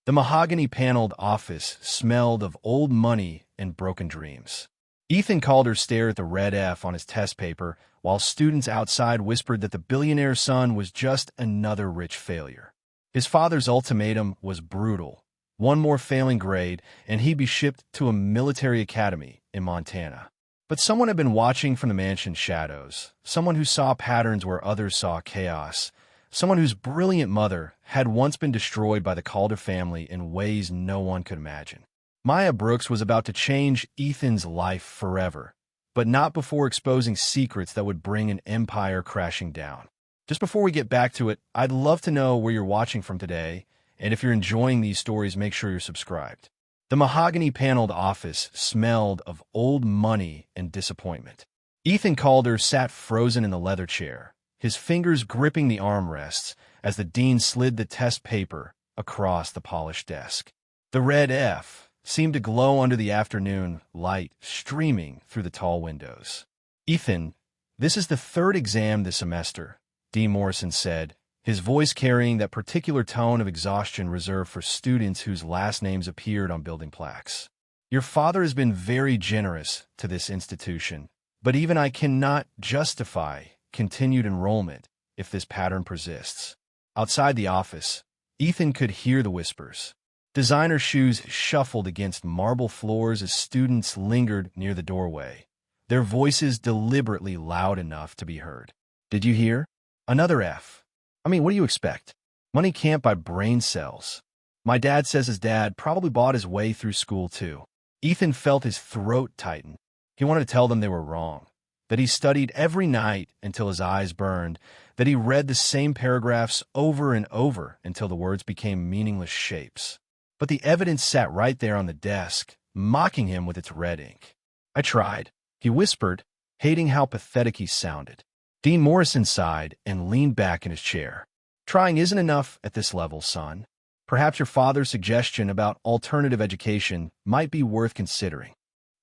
The mahogany-paneled office smelled of old money and broken dreams. Ethan Calder stared at the red F on his test paper, while students outside whispered that the billionaire son was just another rich failure. His father's ultimatum was brutal. One more failing grade, and he'd be shipped to a military academy in Montana. But someone had been watching from the mansion's shadows, someone who saw patterns where others saw chaos, someone whose brilliant mother had once been destroyed by the Calder family in ways no one could imagine. Maya Brooks was about to change Ethan's life forever, but not before exposing secrets that would bring an empire crashing down. Just before we get back to it, I'd love to know where you're watching from today, and if you're enjoying these stories, make sure you're subscribed. The mahogany-paneled office smelled of old money and disappointment. Ethan Calder sat frozen in the leather chair, his fingers gripping the armrests as the dean slid the test paper across the polished desk. The red F seemed to glow under the afternoon light streaming through the tall windows. "Ethan, this is the third exam this semester," Dean Morrison said, his voice carrying that particular tone of exhaustion reserved for students whose last names appeared on building plaques. "Your father has been very generous to this institution, but even I cannot justify continued enrollment if this pattern persists." Outside the office, Ethan could hear the whispers. Designer shoes shuffled against marble floors as students lingered near the doorway, their voices deliberately loud enough to be heard. "Did you hear? Another F. I mean, what do you expect? Money can't buy brain cells. My dad says his dad probably bought his way through school too." Ethan felt his throat tighten. He wanted to tell them they were wrong, that he studied every night until his eyes burned, that he read the same paragraphs over and over until the words became meaningless shapes. But the evidence sat right there on the desk, mocking him with its red ink. "I tried," he whispered, hating how pathetic he sounded. Dean Morrison sighed and leaned back in his chair. "Trying isn't enough at this level, son. Perhaps your father's suggestion about alternative education might be worth considering."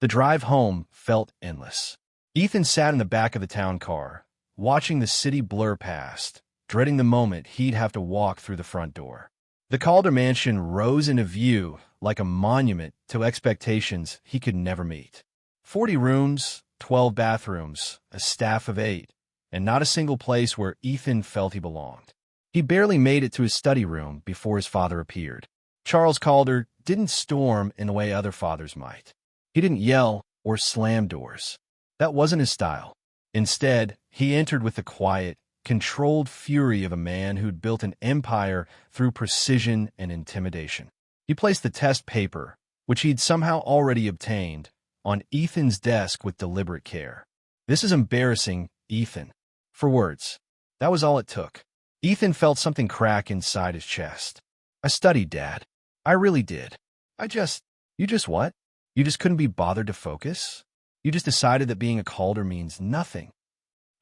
The drive home felt endless. Ethan sat in the back of the town car, watching the city blur past, dreading the moment he'd have to walk through the front door. The Calder mansion rose into view like a monument to expectations he could never meet. 40 rooms, 12 bathrooms, a staff of 8, and not a single place where Ethan felt he belonged. He barely made it to his study room before his father appeared. Charles Calder didn't storm in the way other fathers might. He didn't yell or slam doors. That wasn't his style. Instead, he entered with the quiet, controlled fury of a man who'd built an empire through precision and intimidation. He placed the test paper, which he'd somehow already obtained, on Ethan's desk with deliberate care. "This is embarrassing, Ethan." For words. That was all it took. Ethan felt something crack inside his chest. "I studied, Dad. I really did. You just what? You just couldn't be bothered to focus? You just decided that being a Calder means nothing."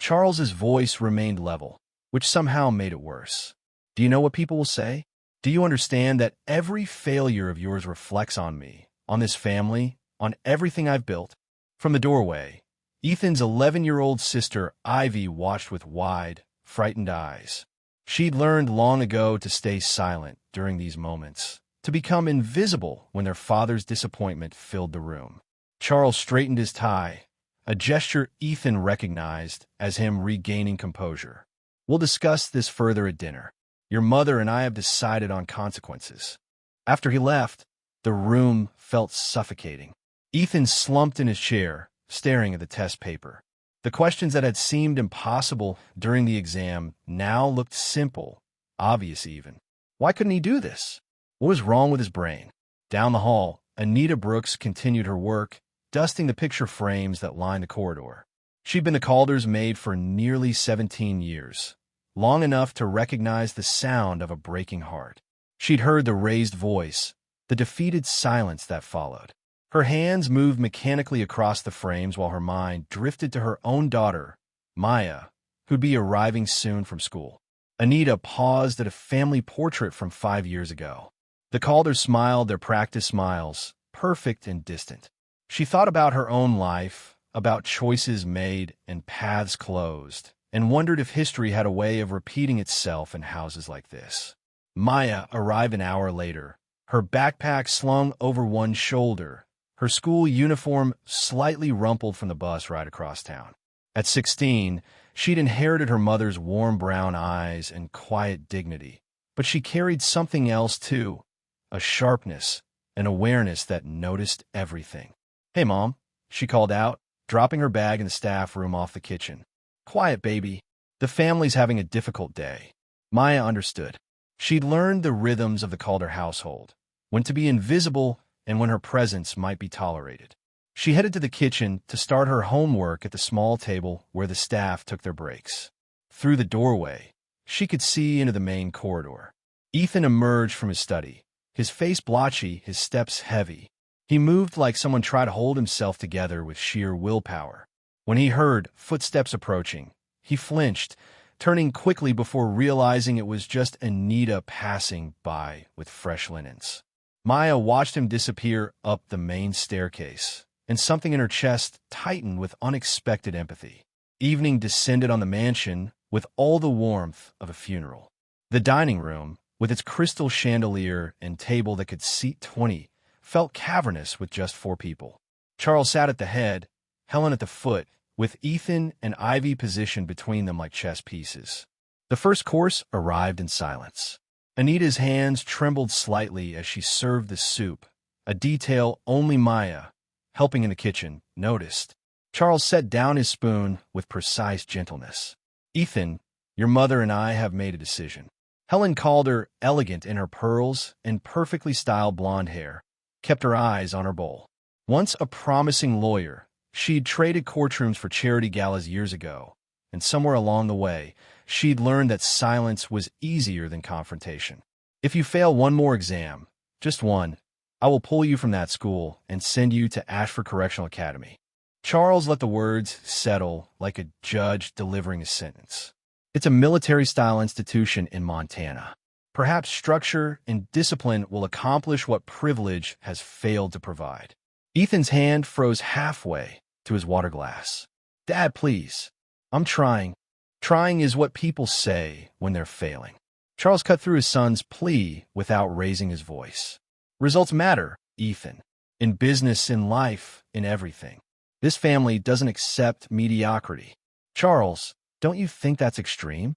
Charles's voice remained level, which somehow made it worse. "Do you know what people will say? Do you understand that every failure of yours reflects on me, on this family, on everything I've built?" From the doorway, Ethan's 11-year-old sister Ivy watched with wide, frightened eyes. She'd learned long ago to stay silent during these moments, to become invisible when their father's disappointment filled the room. Charles straightened his tie, a gesture Ethan recognized as him regaining composure. "We'll discuss this further at dinner. Your mother and I have decided on consequences." After he left, the room felt suffocating. Ethan slumped in his chair, staring at the test paper. The questions that had seemed impossible during the exam now looked simple, obvious even. Why couldn't he do this? What was wrong with his brain? Down the hall, Anita Brooks continued her work, dusting the picture frames that lined the corridor. She'd been the Calder's maid for nearly 17 years, long enough to recognize the sound of a breaking heart. She'd heard the raised voice, the defeated silence that followed. Her hands moved mechanically across the frames while her mind drifted to her own daughter, Maya, who'd be arriving soon from school. Anita paused at a family portrait from 5 years ago. The Calders smiled their practice smiles, perfect and distant. She thought about her own life, about choices made and paths closed, and wondered if history had a way of repeating itself in houses like this. Maya arrived an hour later, her backpack slung over one shoulder, her school uniform slightly rumpled from the bus ride across town. At 16, she'd inherited her mother's warm brown eyes and quiet dignity, but she carried something else too, a sharpness, an awareness that noticed everything. "Hey, Mom," she called out, dropping her bag in the staff room off the kitchen. "Quiet, baby. The family's having a difficult day." Maya understood. She'd learned the rhythms of the Calder household, when to be invisible and when her presence might be tolerated. She headed to the kitchen to start her homework at the small table where the staff took their breaks. Through the doorway, she could see into the main corridor. Ethan emerged from his study, his face blotchy, his steps heavy. He moved like someone tried to hold himself together with sheer willpower. When he heard footsteps approaching, he flinched, turning quickly before realizing it was just Anita passing by with fresh linens. Maya watched him disappear up the main staircase, and something in her chest tightened with unexpected empathy. Evening descended on the mansion with all the warmth of a funeral. The dining room, with its crystal chandelier and table that could seat 20, felt cavernous with just 4 people. Charles sat at the head, Helen at the foot, with Ethan and Ivy positioned between them like chess pieces. The first course arrived in silence. Anita's hands trembled slightly as she served the soup, a detail only Maya, helping in the kitchen, noticed. Charles set down his spoon with precise gentleness. "Ethan, your mother and I have made a decision." Helen Calder, elegant in her pearls and perfectly styled blonde hair, kept her eyes on her bowl. Once a promising lawyer, she'd traded courtrooms for charity galas years ago, and somewhere along the way, she'd learned that silence was easier than confrontation. "If you fail one more exam, just one, I will pull you from that school and send you to Ashford Correctional Academy." Charles let the words settle like a judge delivering a sentence. "It's a military-style institution in Montana. Perhaps structure and discipline will accomplish what privilege has failed to provide." Ethan's hand froze halfway to his water glass. "Dad, please. I'm trying." Trying is what people say when they're failing. Charles cut through his son's plea without raising his voice. "Results matter, Ethan. In business, in life, in everything. This family doesn't accept mediocrity." "Charles, don't you think that's extreme?"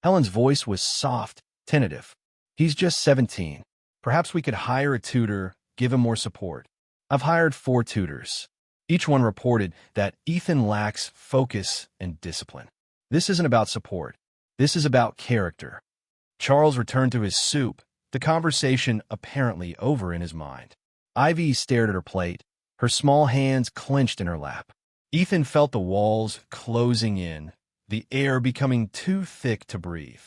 Helen's voice was soft, tentative. "He's just 17. Perhaps we could hire a tutor, give him more support." "I've hired 4 tutors." Each one reported that Ethan lacks focus and discipline. "This isn't about support. This is about character." Charles returned to his soup, the conversation apparently over in his mind. Ivy stared at her plate, her small hands clenched in her lap. Ethan felt the walls closing in, the air becoming too thick to breathe.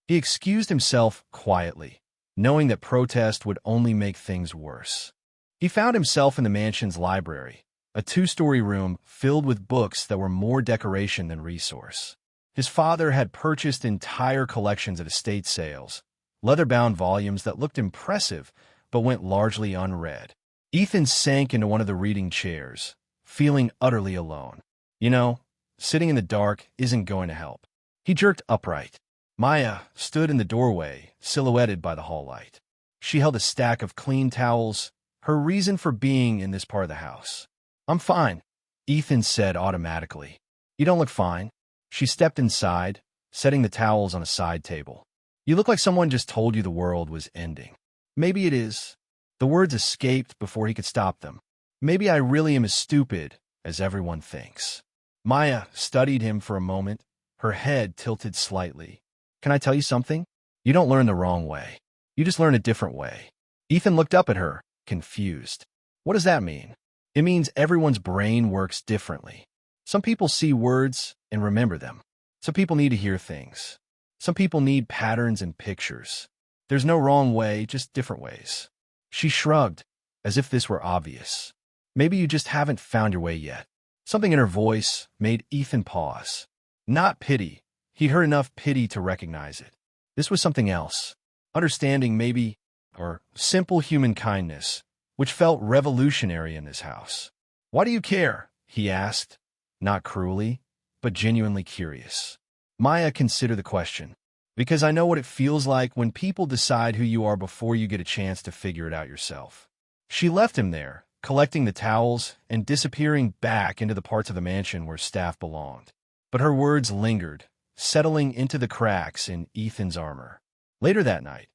He excused himself quietly, knowing that protest would only make things worse. He found himself in the mansion's library, a 2-story room filled with books that were more decoration than resource. His father had purchased entire collections at estate sales, leather-bound volumes that looked impressive but went largely unread. Ethan sank into one of the reading chairs, feeling utterly alone. You know, sitting in the dark isn't going to help. He jerked upright. Maya stood in the doorway, silhouetted by the hall light. She held a stack of clean towels, her reason for being in this part of the house. "I'm fine," Ethan said automatically. "You don't look fine." She stepped inside, setting the towels on a side table. "You look like someone just told you the world was ending." "Maybe it is." The words escaped before he could stop them. "Maybe I really am as stupid as everyone thinks." Maya studied him for a moment, her head tilted slightly. "Can I tell you something? You don't learn the wrong way. You just learn a different way." Ethan looked up at her, confused. "What does that mean?" "It means everyone's brain works differently. Some people see words and remember them. Some people need to hear things. Some people need patterns and pictures. There's no wrong way, just different ways." She shrugged, as if this were obvious. "Maybe you just haven't found your way yet." Something in her voice made Ethan pause. Not pity. He'd heard enough pity to recognize it. This was something else. Understanding, maybe, or simple human kindness, which felt revolutionary in this house. "Why do you care?" he asked, not cruelly, but genuinely curious. Maya considered the question. Because I know what it feels like when people decide who you are before you get a chance to figure it out yourself. She left him there, collecting the towels and disappearing back into the parts of the mansion where staff belonged. But her words lingered, settling into the cracks in Ethan's armor. Later that night,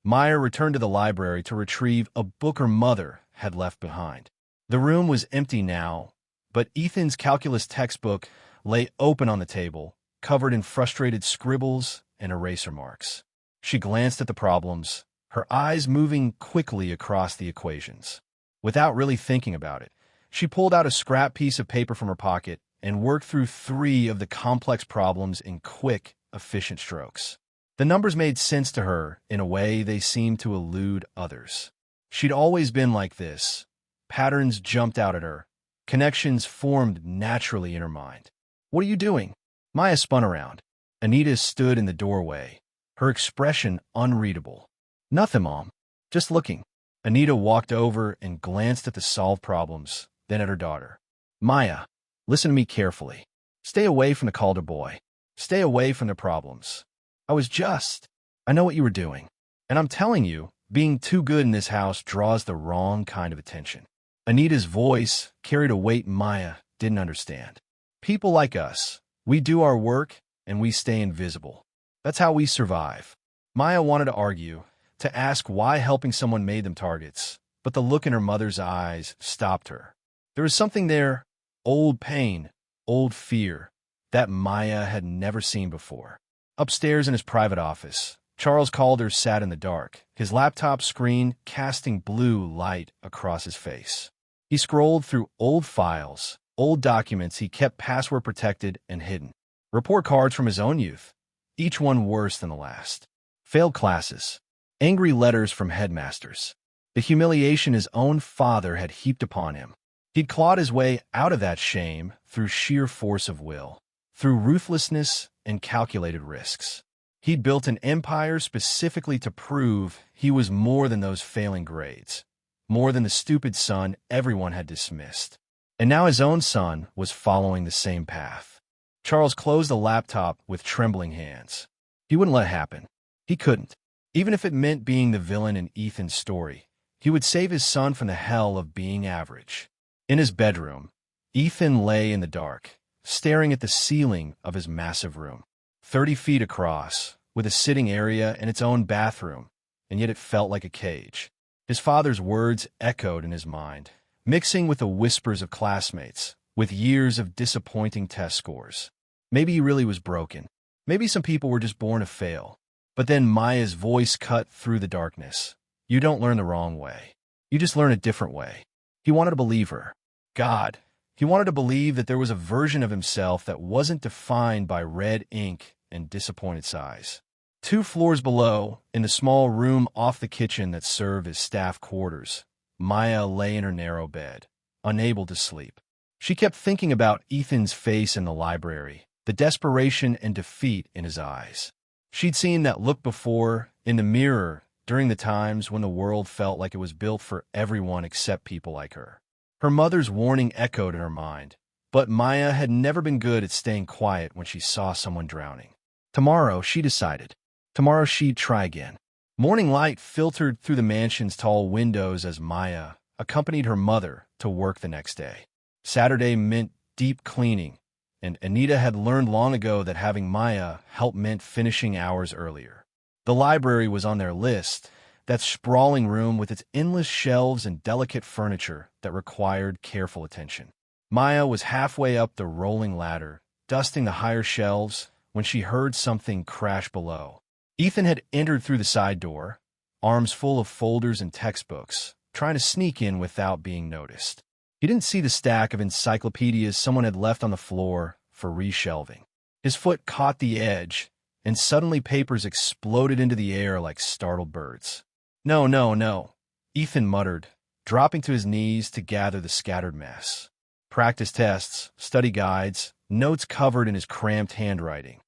Maya returned to the library to retrieve a book her mother had left behind. The room was empty now, but Ethan's calculus textbook lay open on the table, covered in frustrated scribbles and eraser marks. She glanced at the problems, her eyes moving quickly across the equations. Without really thinking about it, she pulled out a scrap piece of paper from her pocket and worked through 3 of the complex problems in quick, efficient strokes. The numbers made sense to her in a way they seemed to elude others. She'd always been like this. Patterns jumped out at her. Connections formed naturally in her mind. "What are you doing?" Maya spun around. Anita stood in the doorway, her expression unreadable. "Nothing, Mom. Just looking." Anita walked over and glanced at the solved problems, then at her daughter. "Maya, listen to me carefully. Stay away from the Calder boy. Stay away from the problems. I know what you were doing. And I'm telling you, being too good in this house draws the wrong kind of attention." Anita's voice carried a weight Maya didn't understand. "People like us, we do our work and we stay invisible. That's how we survive." Maya wanted to argue, to ask why helping someone made them targets, but the look in her mother's eyes stopped her. There was something there, old pain, old fear, that Maya had never seen before. Upstairs in his private office, Charles Calder sat in the dark, his laptop screen casting blue light across his face. He scrolled through old files, old documents he kept password-protected and hidden. Report cards from his own youth, each one worse than the last. Failed classes, angry letters from headmasters, the humiliation his own father had heaped upon him. He'd clawed his way out of that shame through sheer force of will, through ruthlessness and calculated risks. He'd built an empire specifically to prove he was more than those failing grades, more than the stupid son everyone had dismissed. And now his own son was following the same path. Charles closed the laptop with trembling hands. He wouldn't let it happen. He couldn't. Even if it meant being the villain in Ethan's story, he would save his son from the hell of being average. In his bedroom, Ethan lay in the dark, staring at the ceiling of his massive room, 30 feet across, with a sitting area and its own bathroom, and yet it felt like a cage. His father's words echoed in his mind, mixing with the whispers of classmates, with years of disappointing test scores. Maybe he really was broken. Maybe some people were just born to fail. But then Maya's voice cut through the darkness. "You don't learn the wrong way. You just learn a different way." He wanted to believe her. God, he wanted to believe that there was a version of himself that wasn't defined by red ink and disappointed sighs. 2 floors below, in the small room off the kitchen that served as staff quarters, Maya lay in her narrow bed, unable to sleep. She kept thinking about Ethan's face in the library, the desperation and defeat in his eyes. She'd seen that look before, in the mirror, during the times when the world felt like it was built for everyone except people like her. Her mother's warning echoed in her mind, but Maya had never been good at staying quiet when she saw someone drowning. Tomorrow, she decided. Tomorrow she'd try again. Morning light filtered through the mansion's tall windows as Maya accompanied her mother to work the next day. Saturday meant deep cleaning, and Anita had learned long ago that having Maya help meant finishing hours earlier. The library was on their list, that sprawling room with its endless shelves and delicate furniture that required careful attention. Maya was halfway up the rolling ladder, dusting the higher shelves, when she heard something crash below. Ethan had entered through the side door, arms full of folders and textbooks, trying to sneak in without being noticed. He didn't see the stack of encyclopedias someone had left on the floor for reshelving. His foot caught the edge, and suddenly papers exploded into the air like startled birds. "No, no, no," Ethan muttered, dropping to his knees to gather the scattered mess. Practice tests, study guides, notes covered in his cramped handwriting.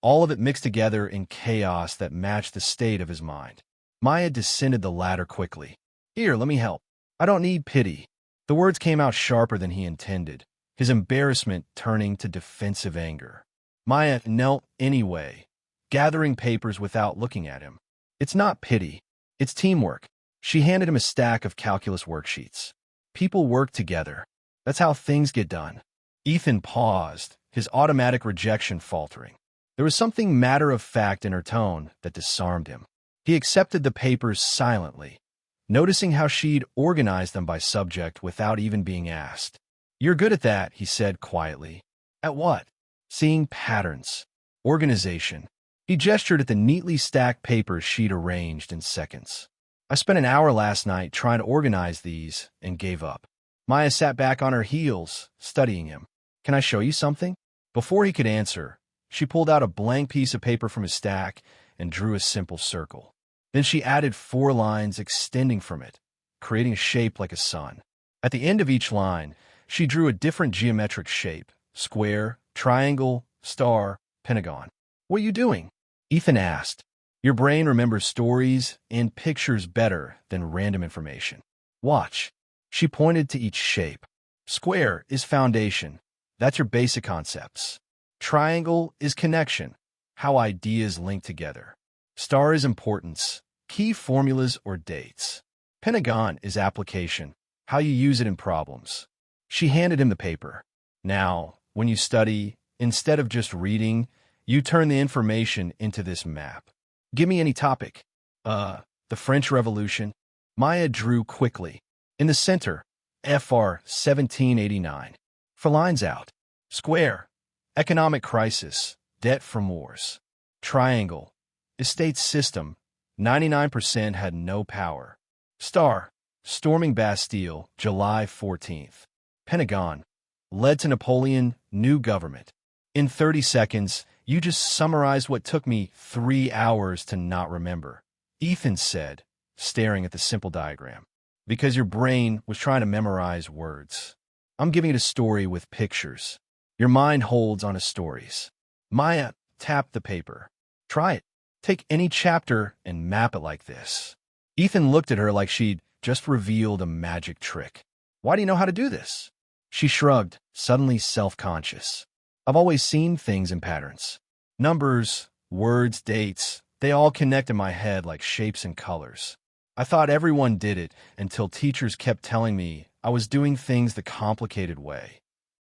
All of it mixed together in chaos that matched the state of his mind. Maya descended the ladder quickly. "Here, let me help. I don't need pity." The words came out sharper than he intended, his embarrassment turning to defensive anger. Maya knelt anyway, gathering papers without looking at him. It's not pity. It's teamwork. She handed him a stack of calculus worksheets. People work together. That's how things get done. Ethan paused, his automatic rejection faltering. There was something matter-of-fact in her tone that disarmed him. He accepted the papers silently, noticing how she'd organized them by subject without even being asked. "You're good at that," he said quietly. "At what?" "Seeing patterns. Organization." He gestured at the neatly stacked papers she'd arranged in seconds. "I spent an hour last night trying to organize these and gave up." Maya sat back on her heels, studying him. "Can I show you something?" Before he could answer, she pulled out a blank piece of paper from his stack and drew a simple circle. Then she added 4 lines extending from it, creating a shape like a sun. At the end of each line, she drew a different geometric shape: square, triangle, star, pentagon. "What are you doing?" Ethan asked. "Your brain remembers stories and pictures better than random information. Watch." She pointed to each shape. "Square is foundation. That's your basic concepts. Triangle is connection, how ideas link together. Star is importance, key formulas or dates. Pentagon is application, how you use it in problems." She handed him the paper. "Now, when you study, instead of just reading, you turn the information into this map. Give me any topic." The French Revolution." Maya drew quickly. In the center, FR 1789. For lines out. Square, economic crisis, debt from wars. Triangle, estate system, 99% had no power. Star, storming Bastille, July 14th. Pentagon, led to Napoleon, new government. In 30 seconds, you just summarized what took me 3 hours to not remember," Ethan said, staring at the simple diagram. "Because your brain was trying to memorize words. I'm giving it a story with pictures. Your mind holds on to stories." Maya tapped the paper. "Try it. Take any chapter and map it like this." Ethan looked at her like she'd just revealed a magic trick. "Why do you know how to do this?" She shrugged, suddenly self-conscious. "I've always seen things in patterns. Numbers, words, dates, they all connect in my head like shapes and colors. I thought everyone did it until teachers kept telling me I was doing things the complicated way."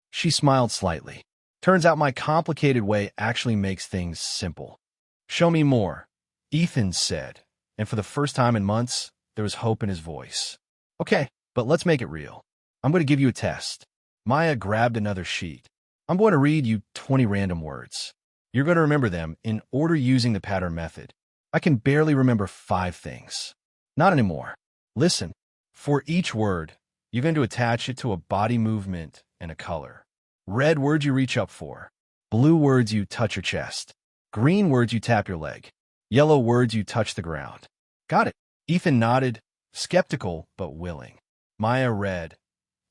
She smiled slightly. "Turns out my complicated way actually makes things simple." "Show me more," Ethan said, and for the first time in months, there was hope in his voice. "Okay, but let's make it real. I'm going to give you a test." Maya grabbed another sheet. "I'm going to read you 20 random words. You're going to remember them in order using the pattern method. I can barely remember 5 things. Not anymore. Listen. For each word, you're going to attach it to a body movement and a color. Red words you reach up for. Blue words you touch your chest. Green words you tap your leg. Yellow words you touch the ground." "Got it." Ethan nodded, skeptical but willing. Maya read: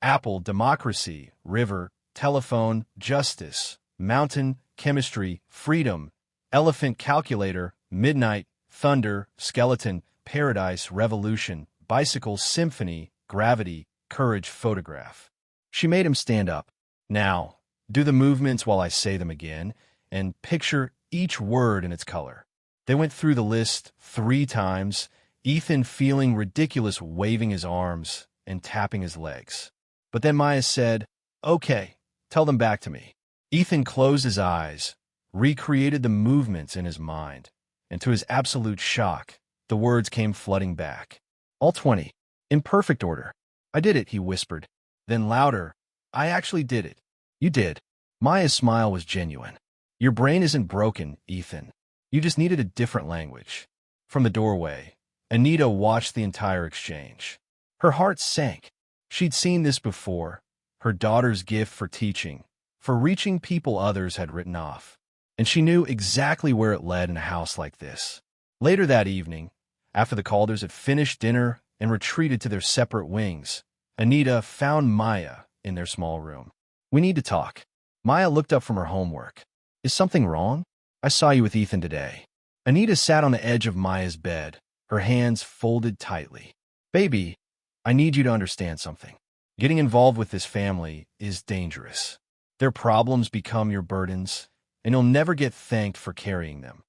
apple, democracy; river, telephone, justice; mountain, chemistry; freedom, elephant, calculator; midnight, thunder; skeleton, paradise; revolution, bicycle; symphony, gravity; courage; photograph. She made him stand up. "Now, do the movements while I say them again, and picture each word in its color." They went through the list 3 times, Ethan feeling ridiculous, waving his arms and tapping his legs. But then Maya said, "Okay, tell them back to me." Ethan closed his eyes, recreated the movements in his mind, and to his absolute shock, the words came flooding back. All 20, in perfect order. "I did it," he whispered. Then louder, "I actually did it." "You did." Maya's smile was genuine. "Your brain isn't broken, Ethan. You just needed a different language." From the doorway, Anita watched the entire exchange. Her heart sank. She'd seen this before, her daughter's gift for teaching, for reaching people others had written off. And she knew exactly where it led in a house like this. Later that evening, after the Calders had finished dinner and retreated to their separate wings, Anita found Maya in their small room. "We need to talk." Maya looked up from her homework. "Is something wrong? I saw you with Ethan today." Anita sat on the edge of Maya's bed, her hands folded tightly. "Baby, I need you to understand something. Getting involved with this family is dangerous. Their problems become your burdens, and you'll never get thanked for carrying them.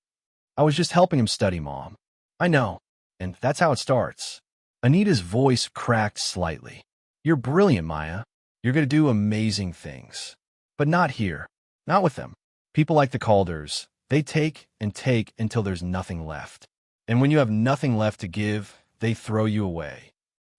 I was just helping him study, Mom. I know, and that's how it starts. Anita's voice cracked slightly. You're brilliant, Maya. You're going to do amazing things. But not here. Not with them. People like the Calders, they take and take until there's nothing left. And when you have nothing left to give, they throw you away.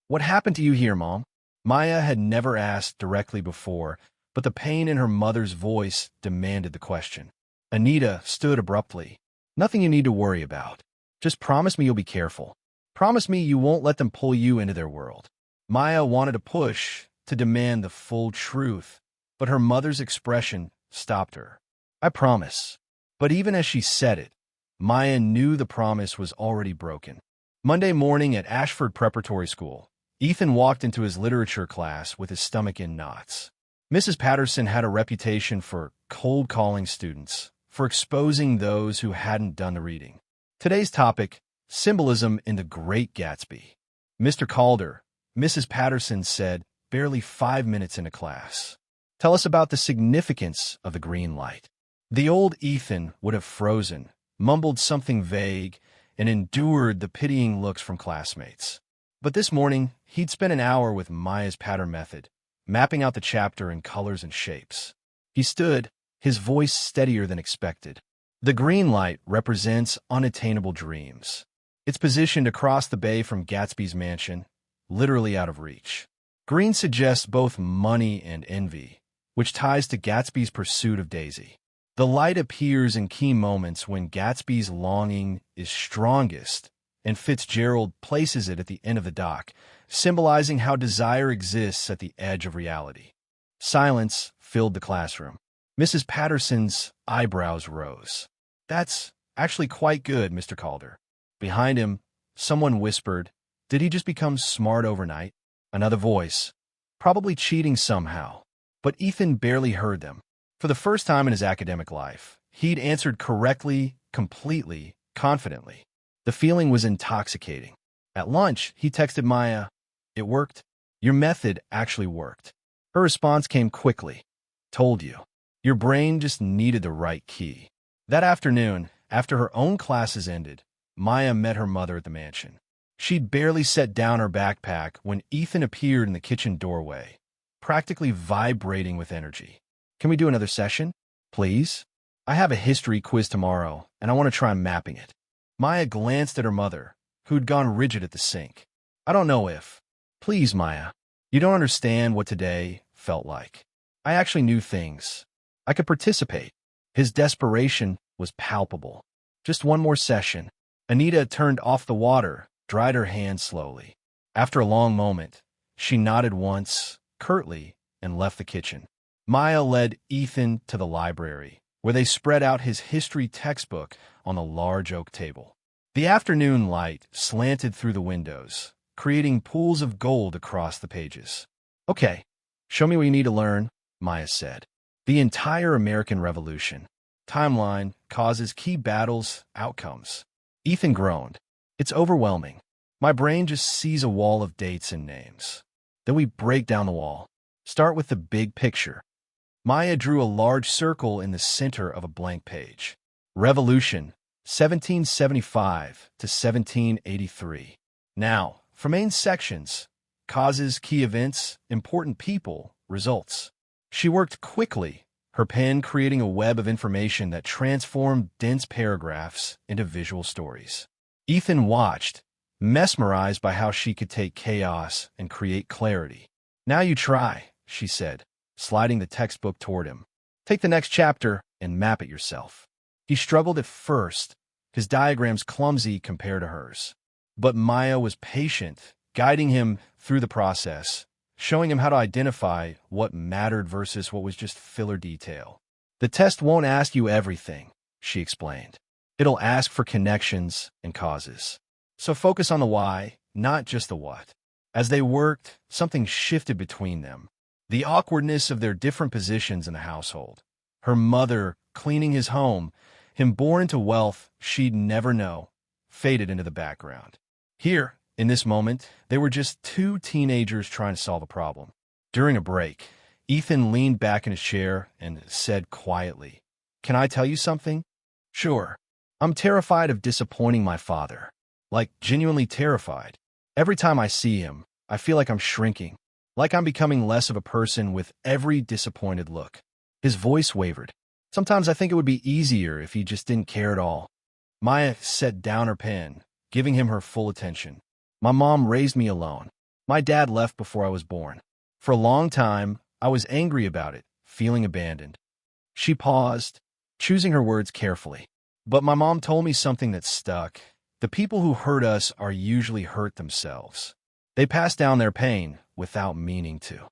What happened to you here, Mom? Maya had never asked directly before, but the pain in her mother's voice demanded the question. Anita stood abruptly. Nothing you need to worry about. Just promise me you'll be careful. Promise me you won't let them pull you into their world. Maya wanted to push, to demand the full truth, but her mother's expression stopped her. I promise. But even as she said it, Maya knew the promise was already broken. Monday morning at Ashford Preparatory School, Ethan walked into his literature class with his stomach in knots. Mrs. Patterson had a reputation for cold-calling students, for exposing those who hadn't done the reading. Today's topic, symbolism in The Great Gatsby. Mr. Calder, Mrs. Patterson said, barely 5 minutes into class. Tell us about the significance of the green light. The old Ethan would have frozen, mumbled something vague, and endured the pitying looks from classmates. But this morning, he'd spent an hour with Maya's pattern method, mapping out the chapter in colors and shapes. He stood, his voice steadier than expected. The green light represents unattainable dreams. It's positioned across the bay from Gatsby's mansion, literally out of reach. Green suggests both money and envy, which ties to Gatsby's pursuit of Daisy. The light appears in key moments when Gatsby's longing is strongest, and Fitzgerald places it at the end of the dock, symbolizing how desire exists at the edge of reality. Silence filled the classroom. Mrs. Patterson's eyebrows rose. That's actually quite good, Mr. Calder. Behind him, someone whispered, did he just become smart overnight? Another voice, probably cheating somehow. But Ethan barely heard them. For the first time in his academic life, he'd answered correctly, completely, confidently. The feeling was intoxicating. At lunch, he texted Maya, it worked. Your method actually worked. Her response came quickly. Told you. Your brain just needed the right key. That afternoon, after her own classes ended, Maya met her mother at the mansion. She'd barely set down her backpack when Ethan appeared in the kitchen doorway, practically vibrating with energy. Can we do another session? Please? I have a history quiz tomorrow, and I want to try mapping it. Maya glanced at her mother, who'd gone rigid at the sink. I don't know if. Please, Maya. You don't understand what today felt like. I actually knew things. I could participate. His desperation was palpable. Just one more session. Anita turned off the water, dried her hands slowly. After a long moment, she nodded once, curtly, and left the kitchen. Maya led Ethan to the library, where they spread out his history textbook on a large oak table. The afternoon light slanted through the windows, creating pools of gold across the pages. Okay, show me what you need to learn, Maya said. The entire American Revolution. Timeline, causes, key battles, outcomes. Ethan groaned. It's overwhelming. My brain just sees a wall of dates and names. Then we break down the wall. Start with the big picture. Maya drew a large circle in the center of a blank page. Revolution, 1775 to 1783. Now, for main sections, causes, key events, important people, results. She worked quickly, her pen creating a web of information that transformed dense paragraphs into visual stories. Ethan watched, mesmerized by how she could take chaos and create clarity. Now you try, she said, sliding the textbook toward him. Take the next chapter and map it yourself. He struggled at first, his diagrams clumsy compared to hers. But Maya was patient, guiding him through the process, showing him how to identify what mattered versus what was just filler detail. The test won't ask you everything, she explained. It'll ask for connections and causes. So focus on the why, not just the what. As they worked, something shifted between them. The awkwardness of their different positions in the household. Her mother cleaning his home, him born into wealth she'd never know, faded into the background. Here, in this moment, they were just two teenagers trying to solve a problem. During a break, Ethan leaned back in his chair and said quietly, "Can I tell you something?" "Sure." I'm terrified of disappointing my father. Like, genuinely terrified. Every time I see him, I feel like I'm shrinking, like I'm becoming less of a person with every disappointed look. His voice wavered. Sometimes I think it would be easier if he just didn't care at all. Maya set down her pen, giving him her full attention. My mom raised me alone. My dad left before I was born. For a long time, I was angry about it, feeling abandoned. She paused, choosing her words carefully. But my mom told me something that stuck. The people who hurt us are usually hurt themselves. They pass down their pain without meaning to.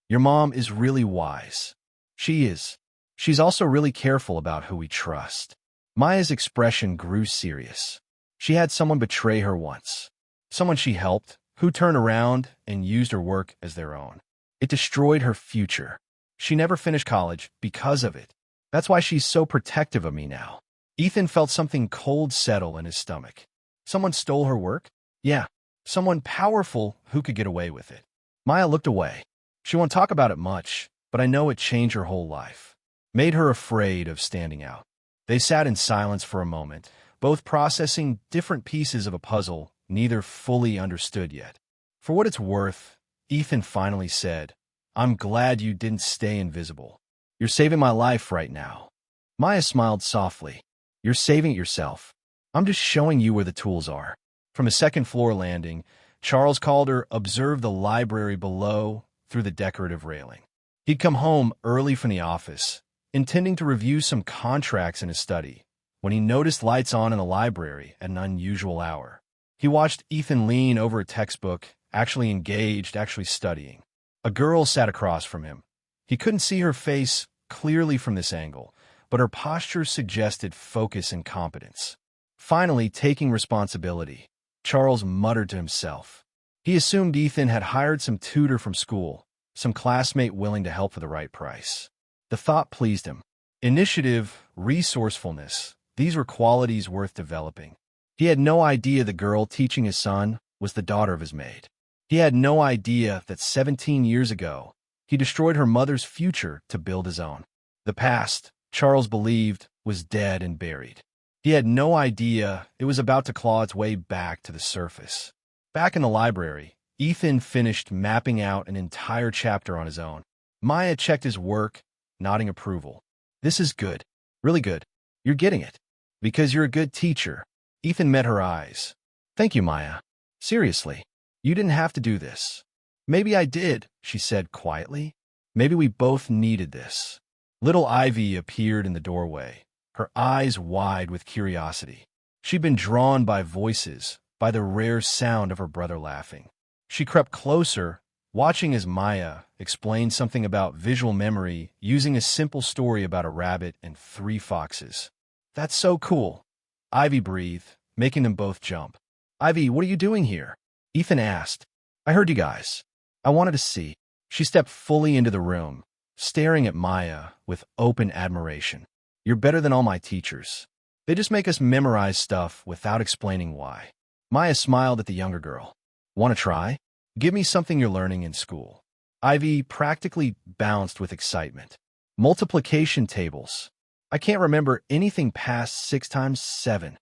Your mom is really wise. She is. She's also really careful about who we trust. Maya's expression grew serious. She had someone betray her once. Someone she helped, who turned around and used her work as their own. It destroyed her future. She never finished college because of it. That's why she's so protective of me now. Ethan felt something cold settle in his stomach. Someone stole her work? Yeah, someone powerful who could get away with it. Maya looked away. She won't talk about it much, but I know it changed her whole life. Made her afraid of standing out. They sat in silence for a moment, both processing different pieces of a puzzle neither fully understood yet. For what it's worth, Ethan finally said, I'm glad you didn't stay invisible. You're saving my life right now. Maya smiled softly. You're saving it yourself. I'm just showing you where the tools are. From a second-floor landing, Charles Calder observed the library below through the decorative railing. He'd come home early from the office, intending to review some contracts in his study, when he noticed lights on in the library at an unusual hour. He watched Ethan lean over a textbook, actually engaged, actually studying. A girl sat across from him. He couldn't see her face clearly from this angle, but her posture suggested focus and competence. Finally, taking responsibility, Charles muttered to himself. He assumed Ethan had hired some tutor from school, some classmate willing to help for the right price. The thought pleased him. Initiative, resourcefulness, these were qualities worth developing. He had no idea the girl teaching his son was the daughter of his maid. He had no idea that 17 years ago, he destroyed her mother's future to build his own. The past, Charles believed, was dead and buried. He had no idea it was about to claw its way back to the surface. Back in the library, Ethan finished mapping out an entire chapter on his own. Maya checked his work, nodding approval. This is good. Really good. You're getting it. Because you're a good teacher. Ethan met her eyes. Thank you, Maya. Seriously, you didn't have to do this. Maybe I did, she said quietly. Maybe we both needed this. Little Ivy appeared in the doorway, her eyes wide with curiosity. She'd been drawn by voices, by the rare sound of her brother laughing. She crept closer, watching as Maya explained something about visual memory using a simple story about a rabbit and 3 foxes. That's so cool. Ivy breathed, making them both jump. Ivy, what are you doing here? Ethan asked. I heard you guys. I wanted to see. She stepped fully into the room, staring at Maya with open admiration. You're better than all my teachers. They just make us memorize stuff without explaining why. Maya smiled at the younger girl. Want to try? Give me something you're learning in school. Ivy practically bounced with excitement. Multiplication tables. I can't remember anything past 6 times 7.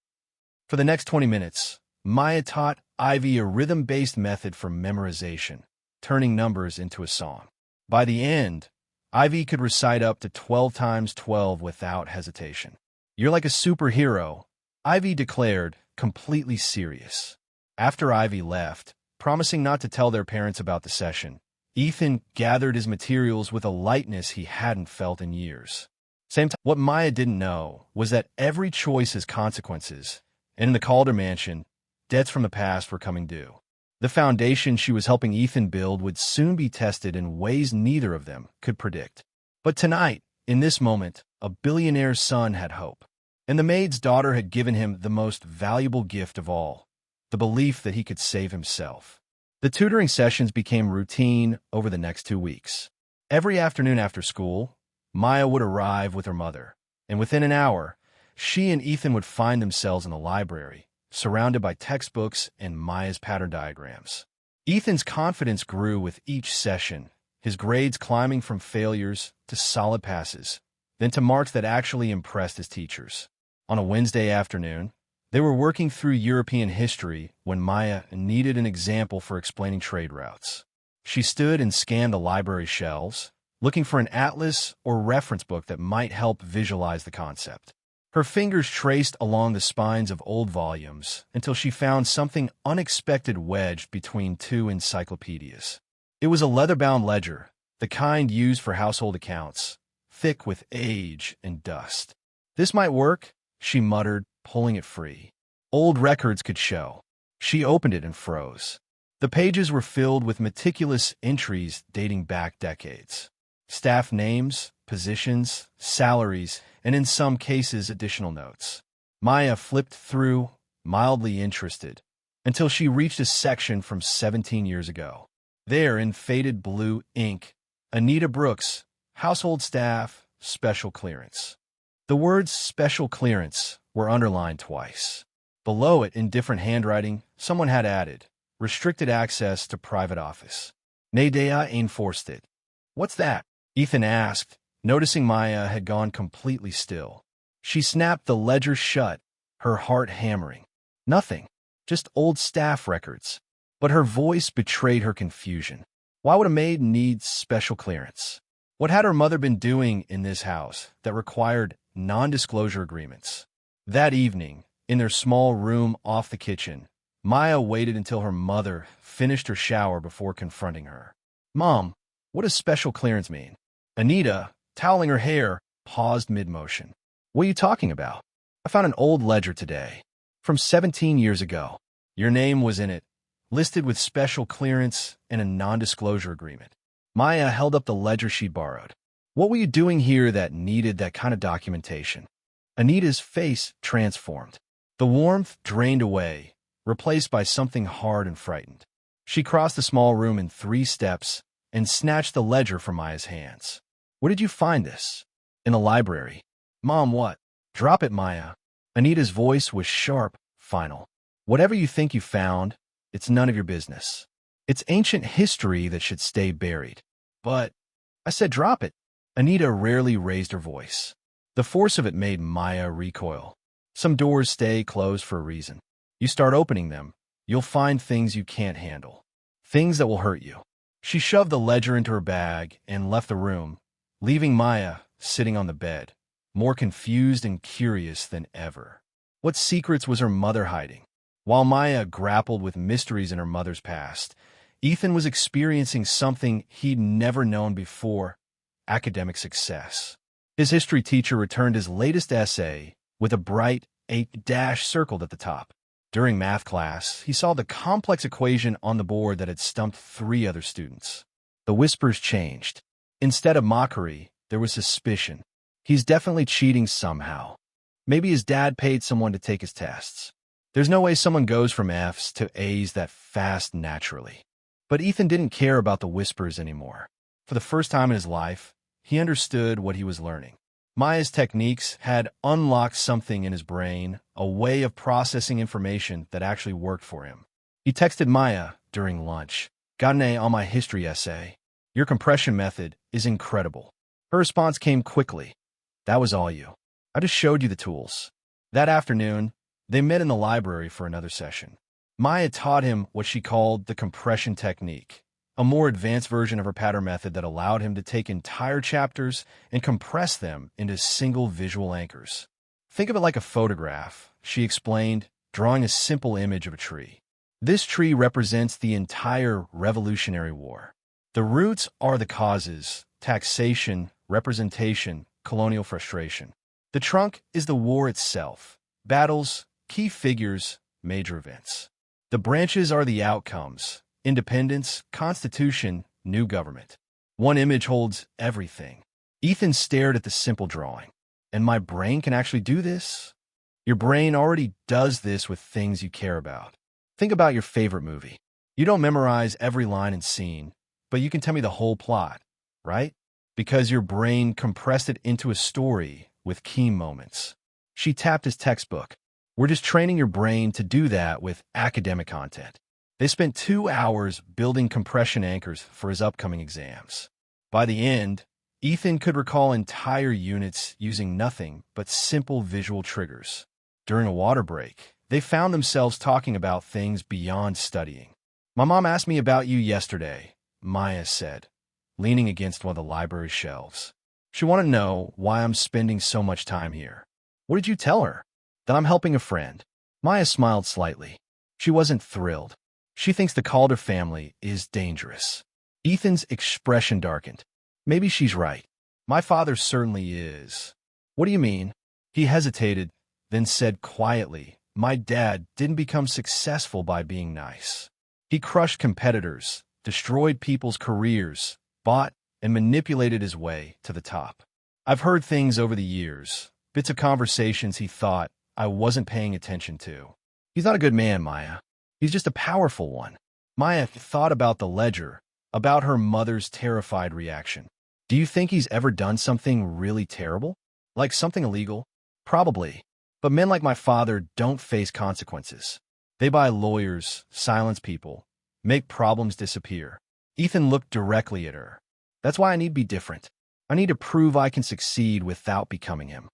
For the next 20 minutes, Maya taught Ivy a rhythm-based method for memorization, turning numbers into a song. By the end, Ivy could recite up to 12 times 12 without hesitation. You're like a superhero, Ivy declared, completely serious. After Ivy left, promising not to tell their parents about the session, Ethan gathered his materials with a lightness he hadn't felt in years. Same time, what Maya didn't know was that every choice has consequences, and in the Calder mansion, debts from the past were coming due. The foundation she was helping Ethan build would soon be tested in ways neither of them could predict. But tonight, in this moment, a billionaire's son had hope. And the maid's daughter had given him the most valuable gift of all, the belief that he could save himself. The tutoring sessions became routine over the next 2 weeks. Every afternoon after school, Maya would arrive with her mother, and within an hour, she and Ethan would find themselves in the library, surrounded by textbooks and Maya's pattern diagrams. Ethan's confidence grew with each session, his grades climbing from failures to solid passes, then to marks that actually impressed his teachers. On a Wednesday afternoon, they were working through European history when Maya needed an example for explaining trade routes. She stood and scanned the library shelves, looking for an atlas or reference book that might help visualize the concept. Her fingers traced along the spines of old volumes until she found something unexpected wedged between two encyclopedias. It was a leather-bound ledger, the kind used for household accounts, thick with age and dust. "This might work," she muttered, pulling it free. Old records could show. She opened it and froze. The pages were filled with meticulous entries dating back decades. Staff names, positions, salaries, and in some cases additional notes. Maya flipped through, mildly interested, until she reached a section from 17 years ago. There, in faded blue ink, Anita Brooks, household staff, special clearance. The words special clearance were underlined twice. Below it, in different handwriting, someone had added, restricted access to private office. Nadea enforced it. "What's that?" Ethan asked, noticing Maya had gone completely still. She snapped the ledger shut, her heart hammering. "Nothing, just old staff records." But her voice betrayed her confusion. Why would a maid need special clearance? What had her mother been doing in this house that required non-disclosure agreements? That evening, in their small room off the kitchen, Maya waited until her mother finished her shower before confronting her. "Mom, what does special clearance mean?" Anita, toweling her hair, paused mid-motion. "What are you talking about? I found an old ledger today, from 17 years ago. Your name was in it, listed with special clearance and a non-disclosure agreement." Maya held up the ledger she'd borrowed. "What were you doing here that needed that kind of documentation?" Anita's face transformed. The warmth drained away, replaced by something hard and frightened. She crossed the small room in 3 steps and snatched the ledger from Maya's hands. "Where did you find this?" "In the library." "Mom, what?" "Drop it, Maya." Anita's voice was sharp, final. "Whatever you think you found, it's none of your business. It's ancient history that should stay buried." "But," I said, "drop it." Anita rarely raised her voice. The force of it made Maya recoil. Some doors stay closed for a reason. You start opening them, you'll find things you can't handle. Things that will hurt you. She shoved the ledger into her bag and left the room, leaving Maya sitting on the bed, more confused and curious than ever. What secrets was her mother hiding? While Maya grappled with mysteries in her mother's past, Ethan was experiencing something he'd never known before: academic success. His history teacher returned his latest essay with a bright 8 circled at the top. During math class, he saw the complex equation on the board that had stumped 3 other students. The whispers changed. Instead of mockery, there was suspicion. He's definitely cheating somehow. Maybe his dad paid someone to take his tests. There's no way someone goes from F's to A's that fast naturally. But Ethan didn't care about the whispers anymore. For the first time in his life, he understood what he was learning. Maya's techniques had unlocked something in his brain, a way of processing information that actually worked for him. He texted Maya during lunch. "Got an A on my history essay. Your compression method is incredible." Her response came quickly. "That was all you. I just showed you the tools." That afternoon, they met in the library for another session. Maya taught him what she called the compression technique, a more advanced version of her pattern method that allowed him to take entire chapters and compress them into single visual anchors. "Think of it like a photograph," she explained, drawing a simple image of a tree. "This tree represents the entire Revolutionary War. The roots are the causes: taxation, representation, colonial frustration. The trunk is the war itself: battles, key figures, major events. The branches are the outcomes: independence, constitution, new government. One image holds everything." Ethan stared at the simple drawing. "And my brain can actually do this?" "Your brain already does this with things you care about. Think about your favorite movie. You don't memorize every line and scene, but you can tell me the whole plot, right? Because your brain compressed it into a story with key moments." She tapped his textbook. "We're just training your brain to do that with academic content." They spent 2 hours building compression anchors for his upcoming exams. By the end, Ethan could recall entire units using nothing but simple visual triggers. During a water break, they found themselves talking about things beyond studying. "My mom asked me about you yesterday," Maya said, leaning against one of the library shelves. "She wanted to know why I'm spending so much time here." "What did you tell her?" "That I'm helping a friend." Maya smiled slightly. She wasn't thrilled. "She thinks the Calder family is dangerous." Ethan's expression darkened. "Maybe she's right. My father certainly is." "What do you mean?" He hesitated, then said quietly, "My dad didn't become successful by being nice. He crushed competitors, destroyed people's careers, bought and manipulated his way to the top. I've heard things over the years, bits of conversations he thought I wasn't paying attention to. He's not a good man, Maya. He's just a powerful one." Maya thought about the ledger, about her mother's terrified reaction. "Do you think he's ever done something really terrible? Like something illegal?" "Probably. But men like my father don't face consequences. They buy lawyers, silence people, make problems disappear." Ethan looked directly at her. "That's why I need to be different. I need to prove I can succeed without becoming him."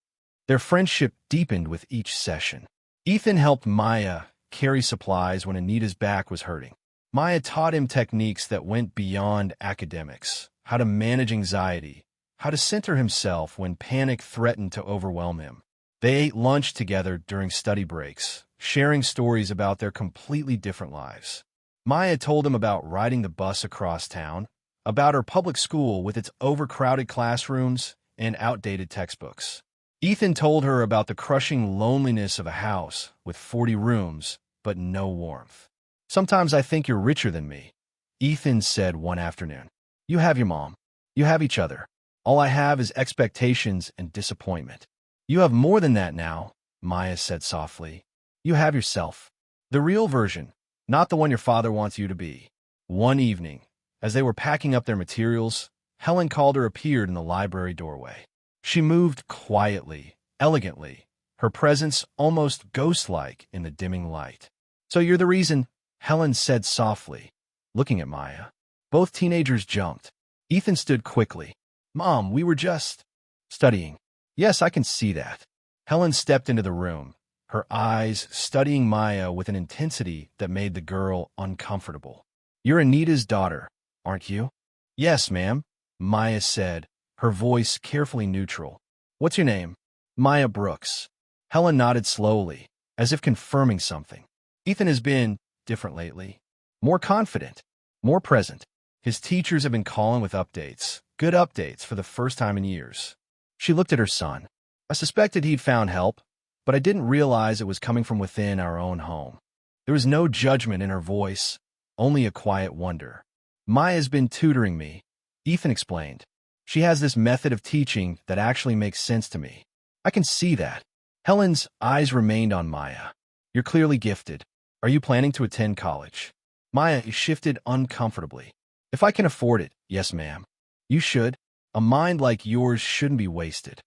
Their friendship deepened with each session. Ethan helped Maya carry supplies when Anita's back was hurting. Maya taught him techniques that went beyond academics, how to manage anxiety, how to center himself when panic threatened to overwhelm him. They ate lunch together during study breaks, sharing stories about their completely different lives. Maya told him about riding the bus across town, about her public school with its overcrowded classrooms and outdated textbooks. Ethan told her about the crushing loneliness of a house with 40 rooms, but no warmth. "Sometimes I think you're richer than me," Ethan said one afternoon. "You have your mom. You have each other. All I have is expectations and disappointment." "You have more than that now," Maya said softly. "You have yourself. The real version, not the one your father wants you to be." One evening, as they were packing up their materials, Helen Calder appeared in the library doorway. She moved quietly, elegantly, her presence almost ghost-like in the dimming light. "So you're the reason," Helen said softly, looking at Maya. Both teenagers jumped. Ethan stood quickly. "Mom, we were just studying." "Yes, I can see that." Helen stepped into the room, her eyes studying Maya with an intensity that made the girl uncomfortable. "You're Anita's daughter, aren't you?" "Yes, ma'am," Maya said, her voice carefully neutral. "What's your name?" "Maya Brooks." Helen nodded slowly, as if confirming something. "Ethan has been different lately. More confident, more present. His teachers have been calling with updates, good updates for the first time in years." She looked at her son. "I suspected he'd found help, but I didn't realize it was coming from within our own home." There was no judgment in her voice, only a quiet wonder. "Maya's been tutoring me," Ethan explained. "She has this method of teaching that actually makes sense to me. I can see that." Helen's eyes remained on Maya. "You're clearly gifted. Are you planning to attend college?" Maya shifted uncomfortably. "If I can afford it, yes, ma'am." "You should. A mind like yours shouldn't be wasted."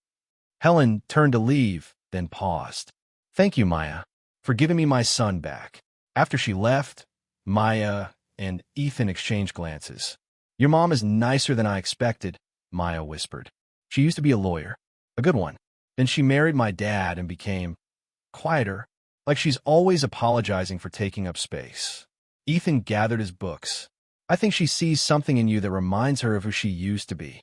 Helen turned to leave, then paused. "Thank you, Maya, for giving me my son back." After she left, Maya and Ethan exchanged glances. "Your mom is nicer than I expected," Maya whispered. "She used to be a lawyer. A good one. Then she married my dad and became quieter, like she's always apologizing for taking up space." Ethan gathered his books. "I think she sees something in you that reminds her of who she used to be."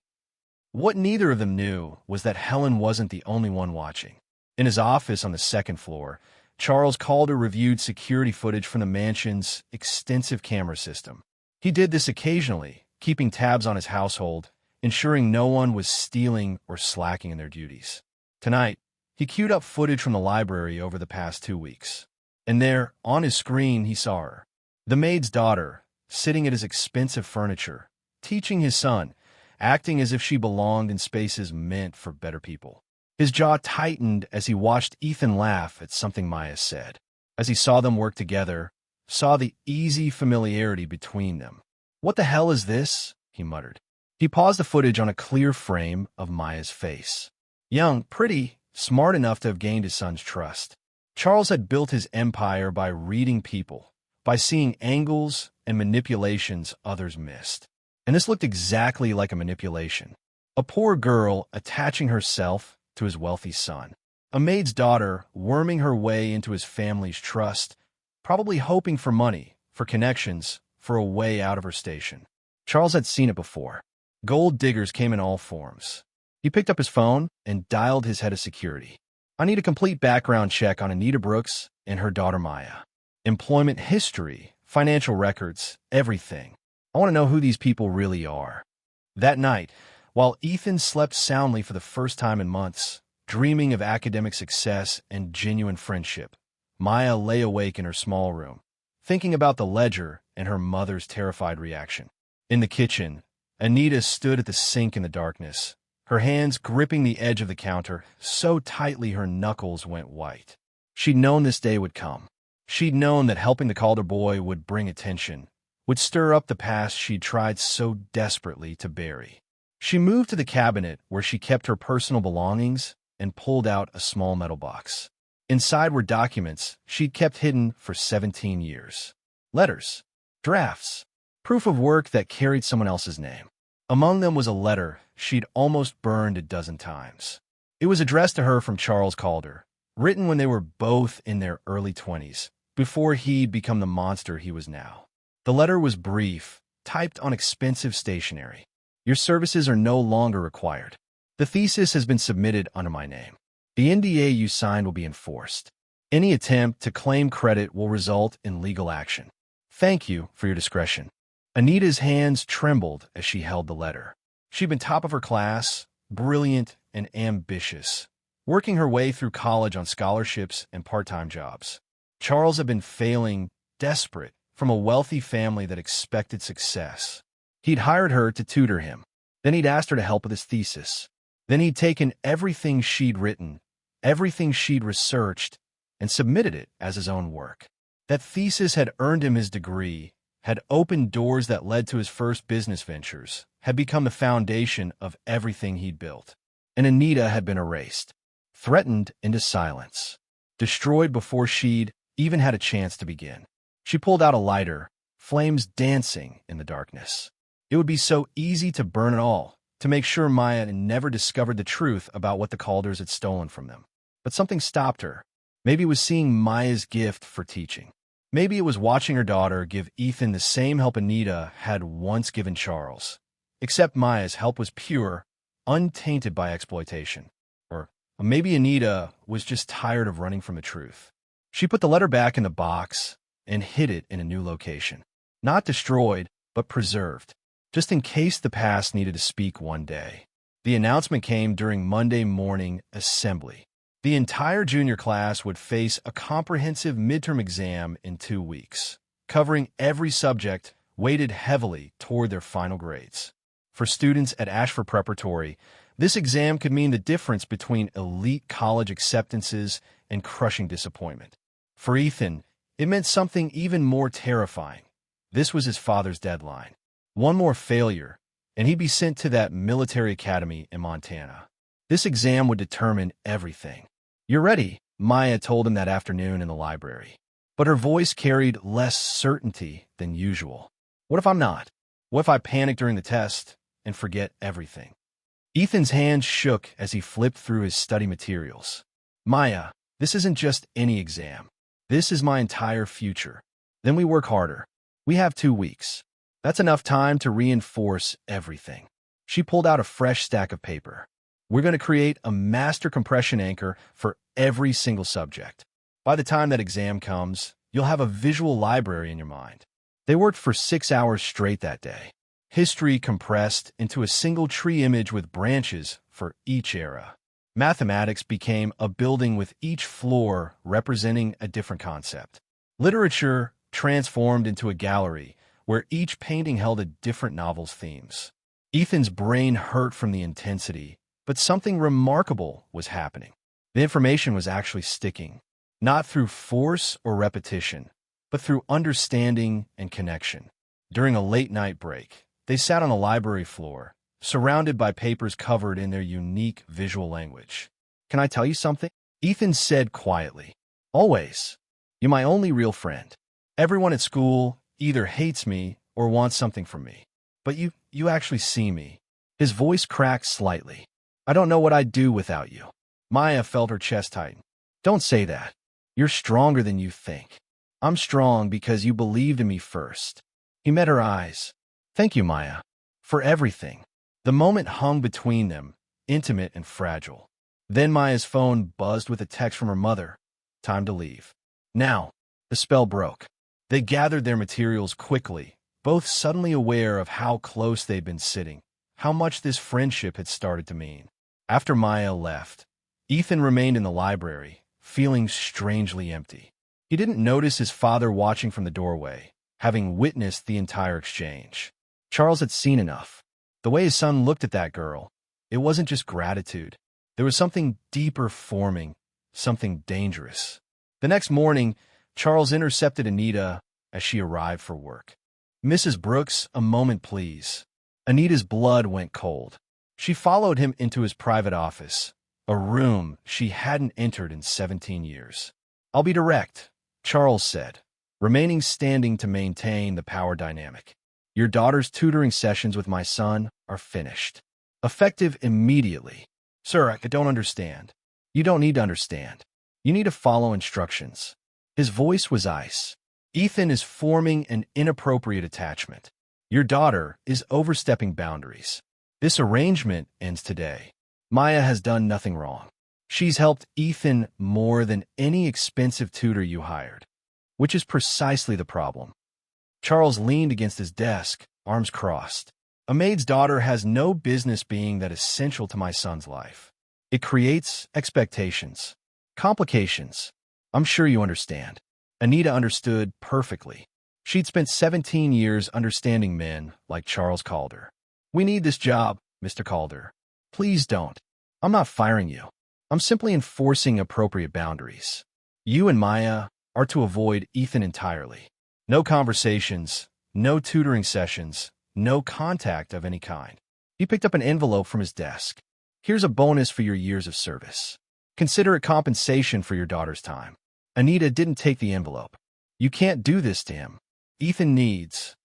What neither of them knew was that Helen wasn't the only one watching. In his office on the second floor, Charles Calder reviewed security footage from the mansion's extensive camera system. He did this occasionally, keeping tabs on his household, ensuring no one was stealing or slacking in their duties. Tonight, he queued up footage from the library over the past 2 weeks. And there, on his screen, he saw her, the maid's daughter, sitting at his expensive furniture, teaching his son, acting as if she belonged in spaces meant for better people. His jaw tightened as he watched Ethan laugh at something Maya said. As he saw them work together, saw the easy familiarity between them. "What the hell is this?" he muttered. He paused the footage on a clear frame of Maya's face. Young, pretty, smart enough to have gained his son's trust. Charles had built his empire by reading people, by seeing angles and manipulations others missed. And this looked exactly like a manipulation. A poor girl attaching herself to his wealthy son. A maid's daughter worming her way into his family's trust, probably hoping for money, for connections, for a way out of her station. Charles had seen it before. Gold diggers came in all forms. He picked up his phone and dialed his head of security. I need a complete background check on Anita Brooks and her daughter Maya. Employment history, financial records, everything. I want to know who these people really are. That night, while Ethan slept soundly for the first time in months, dreaming of academic success and genuine friendship, Maya lay awake in her small room, thinking about the ledger and her mother's terrified reaction. In the kitchen, Anita stood at the sink in the darkness, her hands gripping the edge of the counter so tightly her knuckles went white. She'd known this day would come. She'd known that helping the Calder boy would bring attention, would stir up the past she'd tried so desperately to bury. She moved to the cabinet where she kept her personal belongings and pulled out a small metal box. Inside were documents she'd kept hidden for 17 years. Letters, drafts, proof of work that carried someone else's name. Among them was a letter she'd almost burned a dozen times. It was addressed to her from Charles Calder, written when they were both in their early 20s, before he'd become the monster he was now. The letter was brief, typed on expensive stationery. Your services are no longer required. The thesis has been submitted under my name. The NDA you signed will be enforced. Any attempt to claim credit will result in legal action. Thank you for your discretion. Anita's hands trembled as she held the letter. She'd been top of her class, brilliant and ambitious, working her way through college on scholarships and part-time jobs. Charles had been failing, desperate, from a wealthy family that expected success. He'd hired her to tutor him. Then he'd asked her to help with his thesis. Then he'd taken everything she'd written, everything she'd researched, and submitted it as his own work. That thesis had earned him his degree, had opened doors that led to his first business ventures, had become the foundation of everything he'd built. And Anita had been erased, threatened into silence, destroyed before she'd even had a chance to begin. She pulled out a lighter, flames dancing in the darkness. It would be so easy to burn it all, to make sure Maya never discovered the truth about what the Calders had stolen from them. But something stopped her. Maybe it was seeing Maya's gift for teaching. Maybe it was watching her daughter give Ethan the same help Anita had once given Charles. Except Maya's help was pure, untainted by exploitation. Or maybe Anita was just tired of running from the truth. She put the letter back in the box and hid it in a new location. Not destroyed, but preserved, just in case the past needed to speak one day. The announcement came during Monday morning assembly. The entire junior class would face a comprehensive midterm exam in 2 weeks, covering every subject weighted heavily toward their final grades. For students at Ashford Preparatory, this exam could mean the difference between elite college acceptances and crushing disappointment. For Ethan, it meant something even more terrifying. This was his father's deadline. One more failure, and he'd be sent to that military academy in Montana. This exam would determine everything. You're ready, Maya told him that afternoon in the library. But her voice carried less certainty than usual. What if I'm not? What if I panic during the test and forget everything? Ethan's hands shook as he flipped through his study materials. Maya, this isn't just any exam. This is my entire future. Then we work harder. We have 2 weeks. That's enough time to reinforce everything. She pulled out a fresh stack of paper. We're going to create a master compression anchor for every single subject. By the time that exam comes, you'll have a visual library in your mind. They worked for 6 hours straight that day. History compressed into a single tree image with branches for each era. Mathematics became a building with each floor representing a different concept. Literature transformed into a gallery where each painting held a different novel's themes. Ethan's brain hurt from the intensity, but something remarkable was happening. The information was actually sticking, not through force or repetition, but through understanding and connection. During a late-night break, they sat on the library floor, surrounded by papers covered in their unique visual language. Can I tell you something? Ethan said quietly. Always. You're my only real friend. Everyone at school either hates me or wants something from me. But you actually see me. His voice cracked slightly. I don't know what I'd do without you. Maya felt her chest tighten. Don't say that. You're stronger than you think. I'm strong because you believed in me first. He met her eyes. Thank you, Maya, for everything. The moment hung between them, intimate and fragile. Then Maya's phone buzzed with a text from her mother. Time to leave. Now, the spell broke. They gathered their materials quickly, both suddenly aware of how close they'd been sitting, how much this friendship had started to mean. After Maya left, Ethan remained in the library, feeling strangely empty. He didn't notice his father watching from the doorway, having witnessed the entire exchange. Charles had seen enough. The way his son looked at that girl, it wasn't just gratitude. There was something deeper forming, something dangerous. The next morning, Charles intercepted Anita as she arrived for work. Mrs. Brooks, a moment, please. Anita's blood went cold. She followed him into his private office, a room she hadn't entered in 17 years. I'll be direct, Charles said, remaining standing to maintain the power dynamic. Your daughter's tutoring sessions with my son are finished. Effective immediately. Sir, I don't understand. You don't need to understand. You need to follow instructions. His voice was ice. Ethan is forming an inappropriate attachment. Your daughter is overstepping boundaries. This arrangement ends today. Maya has done nothing wrong. She's helped Ethan more than any expensive tutor you hired, which is precisely the problem. Charles leaned against his desk, arms crossed. A maid's daughter has no business being that essential to my son's life. It creates expectations, complications. I'm sure you understand. Anita understood perfectly. She'd spent 17 years understanding men like Charles Calder. We need this job, Mr. Calder. Please don't. I'm not firing you. I'm simply enforcing appropriate boundaries. You and Maya are to avoid Ethan entirely. No conversations, no tutoring sessions, no contact of any kind. He picked up an envelope from his desk. Here's a bonus for your years of service. Consider it compensation for your daughter's time. Anita didn't take the envelope. You can't do this to him. Ethan needs.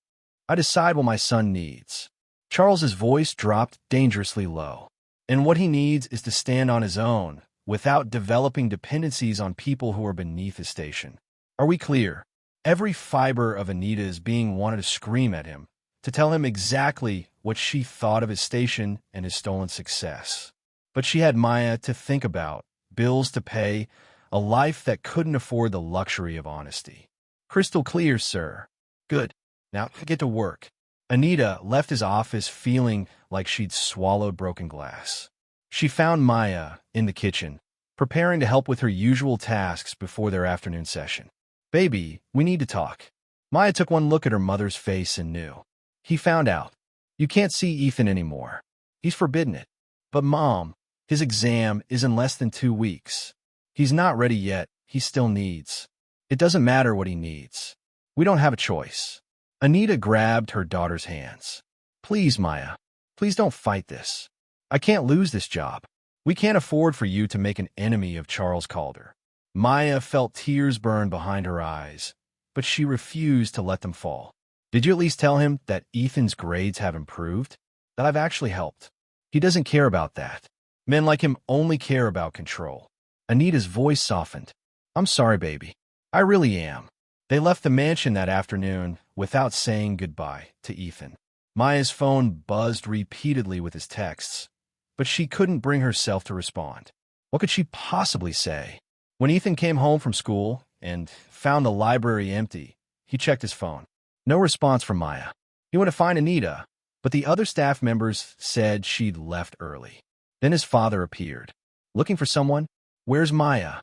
I decide what my son needs. Charles's voice dropped dangerously low. And what he needs is to stand on his own, without developing dependencies on people who are beneath his station. Are we clear? Every fiber of Anita's being wanted to scream at him, to tell him exactly what she thought of his station and his stolen success. But she had Maya to think about, bills to pay, a life that couldn't afford the luxury of honesty. Crystal clear, sir. Good. Now get to work. Anita left his office feeling like she'd swallowed broken glass. She found Maya in the kitchen, preparing to help with her usual tasks before their afternoon session. Baby, we need to talk. Maya took one look at her mother's face and knew. He found out. You can't see Ethan anymore. He's forbidden it. But Mom, his exam is in less than 2 weeks. He's not ready yet. He still needs. It doesn't matter what he needs. We don't have a choice. Anita grabbed her daughter's hands. Please, Maya. Please don't fight this. I can't lose this job. We can't afford for you to make an enemy of Charles Calder. Maya felt tears burn behind her eyes, but she refused to let them fall. Did you at least tell him that Ethan's grades have improved? That I've actually helped? He doesn't care about that. Men like him only care about control. Anita's voice softened. I'm sorry, baby. I really am. They left the mansion that afternoon without saying goodbye to Ethan. Maya's phone buzzed repeatedly with his texts, but she couldn't bring herself to respond. What could she possibly say? When Ethan came home from school and found the library empty, he checked his phone. No response from Maya. He went to find Anita, but the other staff members said she'd left early. Then his father appeared. Looking for someone? Where's Maya?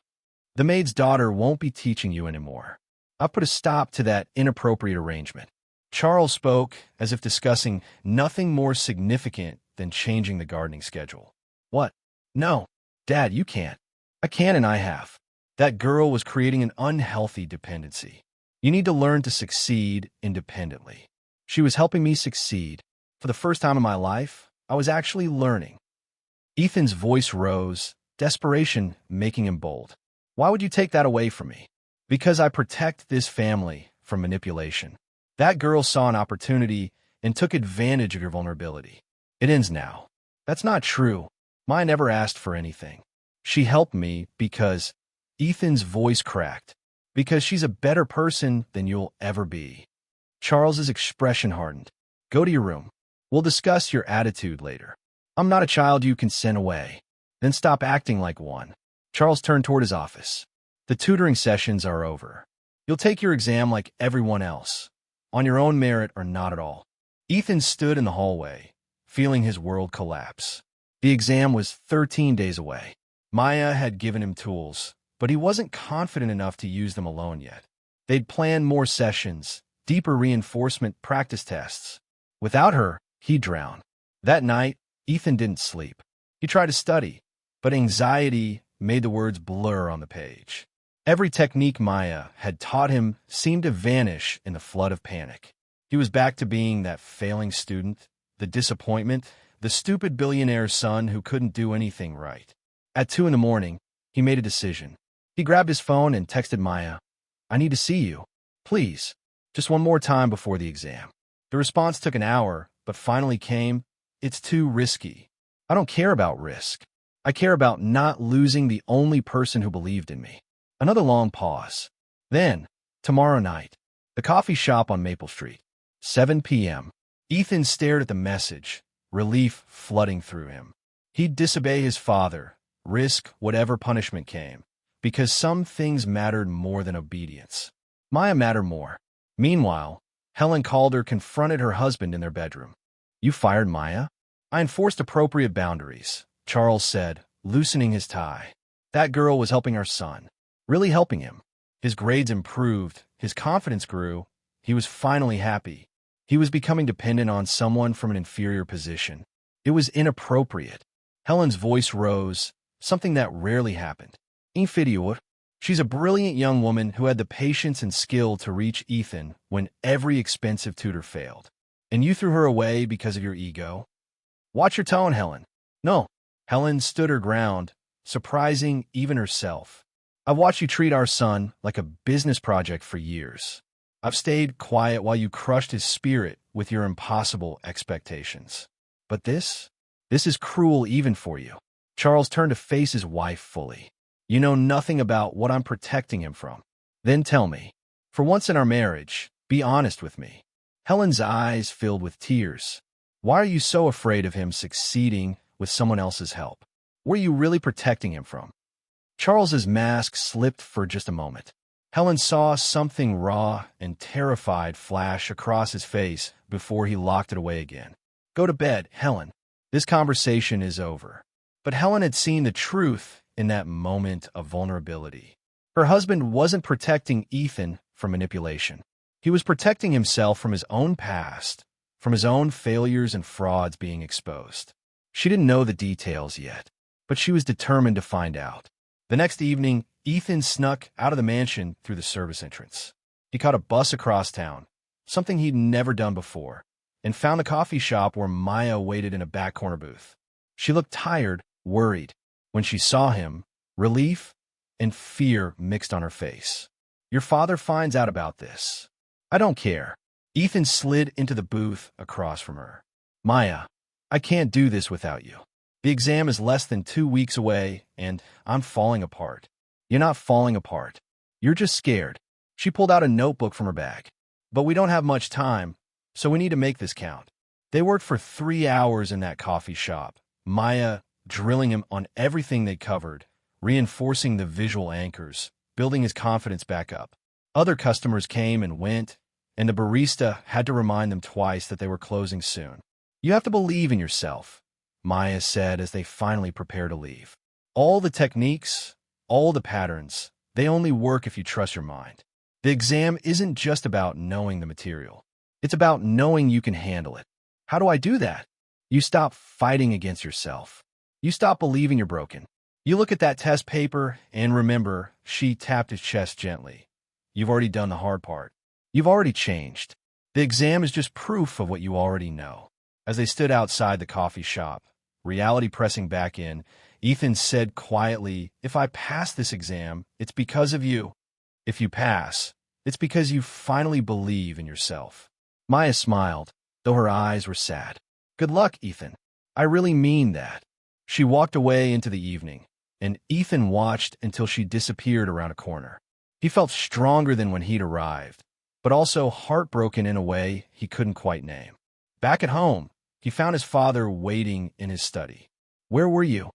The maid's daughter won't be teaching you anymore. I've put a stop to that inappropriate arrangement. Charles spoke as if discussing nothing more significant than changing the gardening schedule. What? No. Dad, you can't. I can and I have. That girl was creating an unhealthy dependency. You need to learn to succeed independently. She was helping me succeed. For the first time in my life, I was actually learning. Ethan's voice rose, desperation making him bold. Why would you take that away from me? Because I protect this family from manipulation. That girl saw an opportunity and took advantage of your vulnerability. It ends now. That's not true. Maya never asked for anything. She helped me because Ethan's voice cracked. Because she's a better person than you'll ever be. Charles's expression hardened. Go to your room. We'll discuss your attitude later. I'm not a child you can send away. Then stop acting like one. Charles turned toward his office. The tutoring sessions are over. You'll take your exam like everyone else, on your own merit or not at all. Ethan stood in the hallway, feeling his world collapse. The exam was 13 days away. Maya had given him tools, but he wasn't confident enough to use them alone yet. They'd planned more sessions, deeper reinforcement practice tests. Without her, he'd drown. That night, Ethan didn't sleep. He tried to study, but anxiety made the words blur on the page. Every technique Maya had taught him seemed to vanish in the flood of panic. He was back to being that failing student, the disappointment, the stupid billionaire's son who couldn't do anything right. At 2 in the morning, he made a decision. He grabbed his phone and texted Maya, "I need to see you. Please, just one more time before the exam." The response took an hour, but finally came, "It's too risky. I don't care about risk. I care about not losing the only person who believed in me." Another long pause. Then, tomorrow night, the coffee shop on Maple Street, 7 p.m. Ethan stared at the message, relief flooding through him. He'd disobey his father, risk whatever punishment came, because some things mattered more than obedience. Maya mattered more. Meanwhile, Helen Calder confronted her husband in their bedroom. "You fired Maya?" "I enforced appropriate boundaries," Charles said, loosening his tie. "That girl was helping our son. Really helping him. His grades improved, his confidence grew, he was finally happy. He was becoming dependent on someone from an inferior position. It was inappropriate." Helen's voice rose, something that rarely happened. "Inferior." She's a brilliant young woman who had the patience and skill to reach Ethan when every expensive tutor failed. And you threw her away because of your ego? Watch your tone, Helen. No. Helen stood her ground, surprising even herself. "I've watched you treat our son like a business project for years. I've stayed quiet while you crushed his spirit with your impossible expectations. But this is cruel even for you." Charles turned to face his wife fully. "You know nothing about what I'm protecting him from. Then tell me. For once in our marriage, be honest with me." Helen's eyes filled with tears. "Why are you so afraid of him succeeding with someone else's help? What are you really protecting him from?" Charles's mask slipped for just a moment. Helen saw something raw and terrified flash across his face before he locked it away again. "Go to bed, Helen. This conversation is over." But Helen had seen the truth in that moment of vulnerability. Her husband wasn't protecting Ethan from manipulation. He was protecting himself from his own past, from his own failures and frauds being exposed. She didn't know the details yet, but she was determined to find out. The next evening, Ethan snuck out of the mansion through the service entrance. He caught a bus across town, something he'd never done before, and found the coffee shop where Maya waited in a back corner booth. She looked tired, worried. When she saw him, relief and fear mixed on her face. "Your father finds out about this." "I don't care." Ethan slid into the booth across from her. "Maya, I can't do this without you. The exam is less than 2 weeks away, and I'm falling apart." "You're not falling apart. You're just scared." She pulled out a notebook from her bag. "But we don't have much time, so we need to make this count." They worked for 3 hours in that coffee shop, Maya drilling him on everything they covered, reinforcing the visual anchors, building his confidence back up. Other customers came and went, and the barista had to remind them twice that they were closing soon. "You have to believe in yourself," Maya said as they finally prepared to leave. "All the techniques, all the patterns, they only work if you trust your mind. The exam isn't just about knowing the material. It's about knowing you can handle it." "How do I do that?" "You stop fighting against yourself. You stop believing you're broken. You look at that test paper and remember," she tapped his chest gently, "you've already done the hard part. You've already changed. The exam is just proof of what you already know." As they stood outside the coffee shop, reality pressing back in, Ethan said quietly, "If I pass this exam, it's because of you. If you pass, it's because you finally believe in yourself." Maya smiled, though her eyes were sad. "Good luck, Ethan." I really mean that. She walked away into the evening, and Ethan watched until she disappeared around a corner. He felt stronger than when he'd arrived, but also heartbroken in a way he couldn't quite name. Back at home, he found his father waiting in his study. "Where were you?"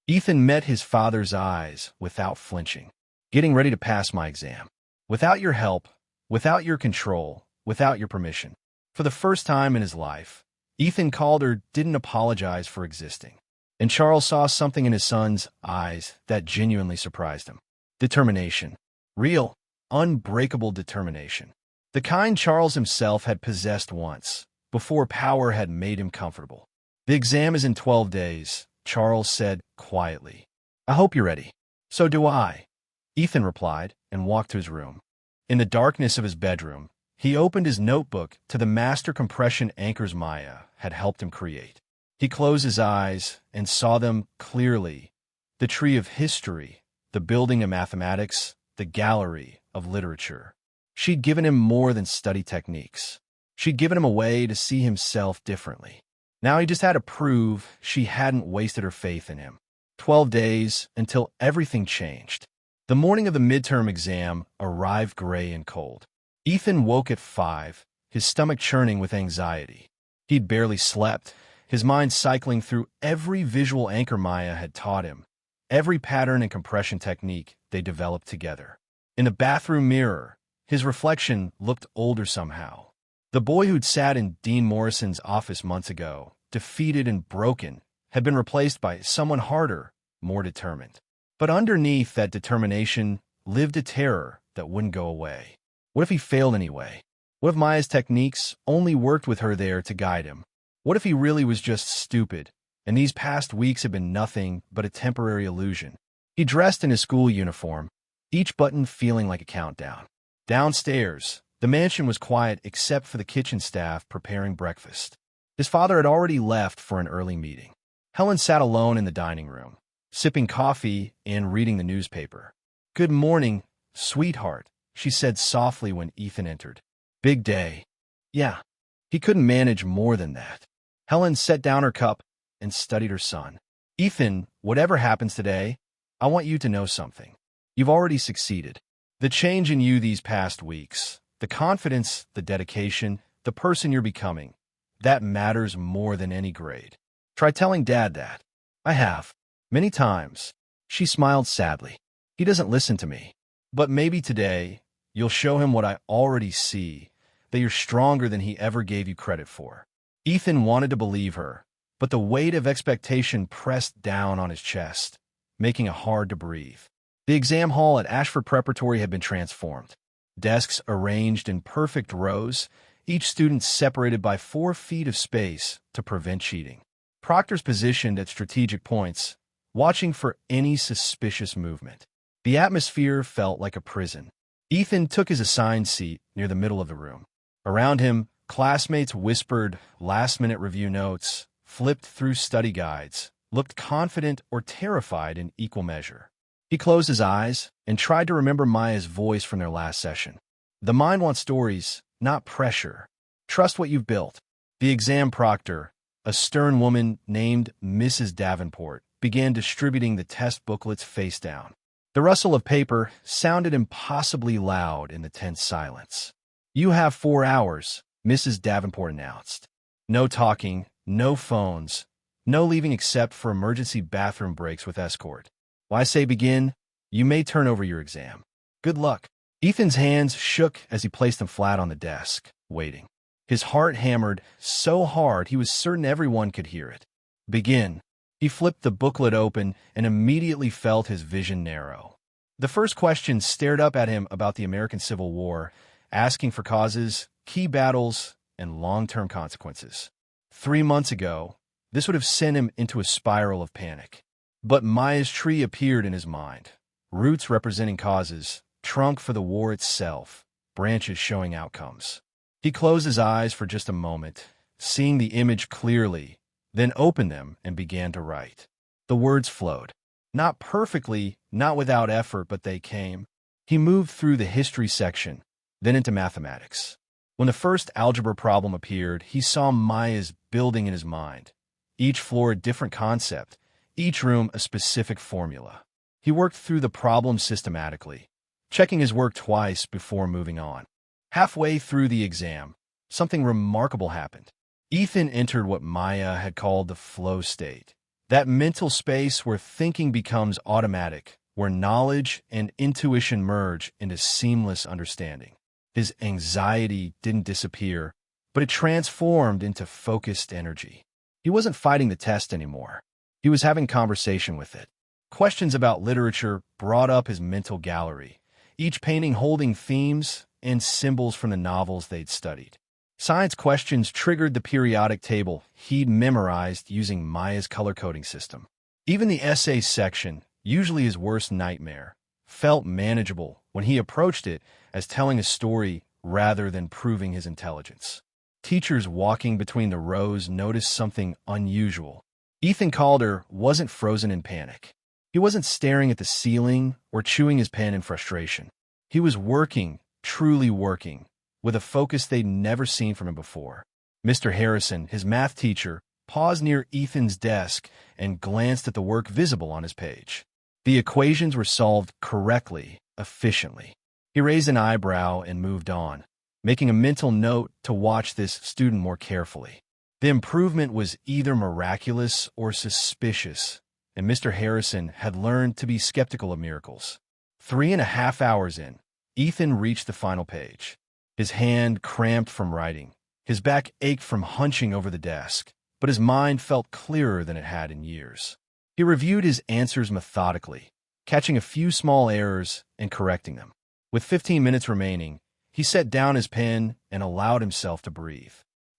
Ethan met his father's eyes without flinching. "Getting ready to pass my exam. Without your help, without your control, without your permission." For the first time in his life, Ethan Calder didn't apologize for existing. And Charles saw something in his son's eyes that genuinely surprised him. Determination. Real, unbreakable determination. The kind Charles himself had possessed once, before power had made him comfortable. "The exam is in 12 days, Charles said quietly. "I hope you're ready." "So do I," Ethan replied and walked to his room. In the darkness of his bedroom, he opened his notebook to the master compression anchors Maya had helped him create. He closed his eyes and saw them clearly. The tree of history, the building of mathematics, the gallery of literature. She'd given him more than study techniques. She'd given him a way to see himself differently. Now he just had to prove she hadn't wasted her faith in him. 12 days until everything changed. The morning of the midterm exam arrived gray and cold. Ethan woke at 5, his stomach churning with anxiety. He'd barely slept, his mind cycling through every visual anchor Maya had taught him, every pattern and compression technique they developed together. In the bathroom mirror, his reflection looked older somehow. The boy who'd sat in Dean Morrison's office months ago, defeated and broken, had been replaced by someone harder, more determined. But underneath that determination lived a terror that wouldn't go away. What if he failed anyway? What if Maya's techniques only worked with her there to guide him? What if he really was just stupid, and these past weeks had been nothing but a temporary illusion? He dressed in his school uniform, each button feeling like a countdown. Downstairs, the mansion was quiet except for the kitchen staff preparing breakfast. His father had already left for an early meeting. Helen sat alone in the dining room, sipping coffee and reading the newspaper. "Good morning, sweetheart," she said softly when Ethan entered. "Big day." "Yeah." He couldn't manage more than that. Helen set down her cup and studied her son. "Ethan, whatever happens today, I want you to know something. You've already succeeded. The change in you these past weeks, the confidence, the dedication, the person you're becoming, that matters more than any grade. Try telling Dad that." "I have. Many times." She smiled sadly. "He doesn't listen to me. But maybe today, you'll show him what I already see, that you're stronger than he ever gave you credit for." Ethan wanted to believe her, but the weight of expectation pressed down on his chest, making it hard to breathe. The exam hall at Ashford Preparatory had been transformed. Desks arranged in perfect rows, each student separated by 4 feet of space to prevent cheating. Proctors positioned at strategic points, watching for any suspicious movement. The atmosphere felt like a prison. Ethan took his assigned seat near the middle of the room. Around him, classmates whispered last-minute review notes, flipped through study guides, looked confident or terrified in equal measure. He closed his eyes and tried to remember Maya's voice from their last session. "The mind wants stories, not pressure. Trust what you've built." The exam proctor, a stern woman named Mrs. Davenport, began distributing the test booklets face down. The rustle of paper sounded impossibly loud in the tense silence. "You have 4 hours," Mrs. Davenport announced. "No talking, no phones, no leaving except for emergency bathroom breaks with escort. When I say begin, you may turn over your exam. Good luck." Ethan's hands shook as he placed them flat on the desk, waiting. His heart hammered so hard he was certain everyone could hear it. "Begin." He flipped the booklet open and immediately felt his vision narrow. The first question stared up at him about the American Civil War, asking for causes, key battles, and long-term consequences. 3 months ago, this would have sent him into a spiral of panic. But Maya's tree appeared in his mind, roots representing causes, trunk for the war itself, branches showing outcomes. He closed his eyes for just a moment, seeing the image clearly, then opened them and began to write. The words flowed. Not perfectly, not without effort, but they came. He moved through the history section, then into mathematics. When the first algebra problem appeared, he saw Maya's building in his mind. Each floor a different concept, each room a specific formula. He worked through the problem systematically, checking his work twice before moving on. Halfway through the exam, something remarkable happened. Ethan entered what Maya had called the flow state, that mental space where thinking becomes automatic, where knowledge and intuition merge into seamless understanding. His anxiety didn't disappear, but it transformed into focused energy. He wasn't fighting the test anymore. He was having conversation with it. Questions about literature brought up his mental gallery, each painting holding themes and symbols from the novels they'd studied. Science questions triggered the periodic table he'd memorized using Maya's color-coding system. Even the essay section, usually his worst nightmare, felt manageable when he approached it as telling a story rather than proving his intelligence. Teachers walking between the rows noticed something unusual. Ethan Calder wasn't frozen in panic. He wasn't staring at the ceiling or chewing his pen in frustration. He was working, truly working, with a focus they'd never seen from him before. Mr. Harrison, his math teacher, paused near Ethan's desk and glanced at the work visible on his page. The equations were solved correctly, efficiently. He raised an eyebrow and moved on, making a mental note to watch this student more carefully. The improvement was either miraculous or suspicious, and Mr. Harrison had learned to be skeptical of miracles. 3.5 hours in, Ethan reached the final page. His hand cramped from writing. His back ached from hunching over the desk, but his mind felt clearer than it had in years. He reviewed his answers methodically, catching a few small errors and correcting them. With 15 minutes remaining, he set down his pen and allowed himself to breathe.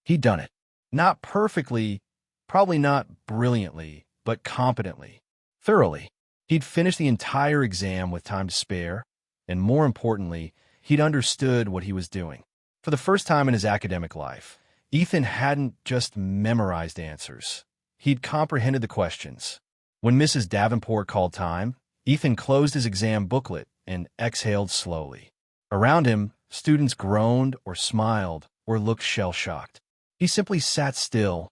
He'd done it. Not perfectly, probably not brilliantly, but competently, thoroughly. He'd finished the entire exam with time to spare, and more importantly, he'd understood what he was doing. For the first time in his academic life, Ethan hadn't just memorized answers. He'd comprehended the questions. When Mrs. Davenport called time, Ethan closed his exam booklet and exhaled slowly. Around him, students groaned or smiled or looked shell-shocked. He simply sat still,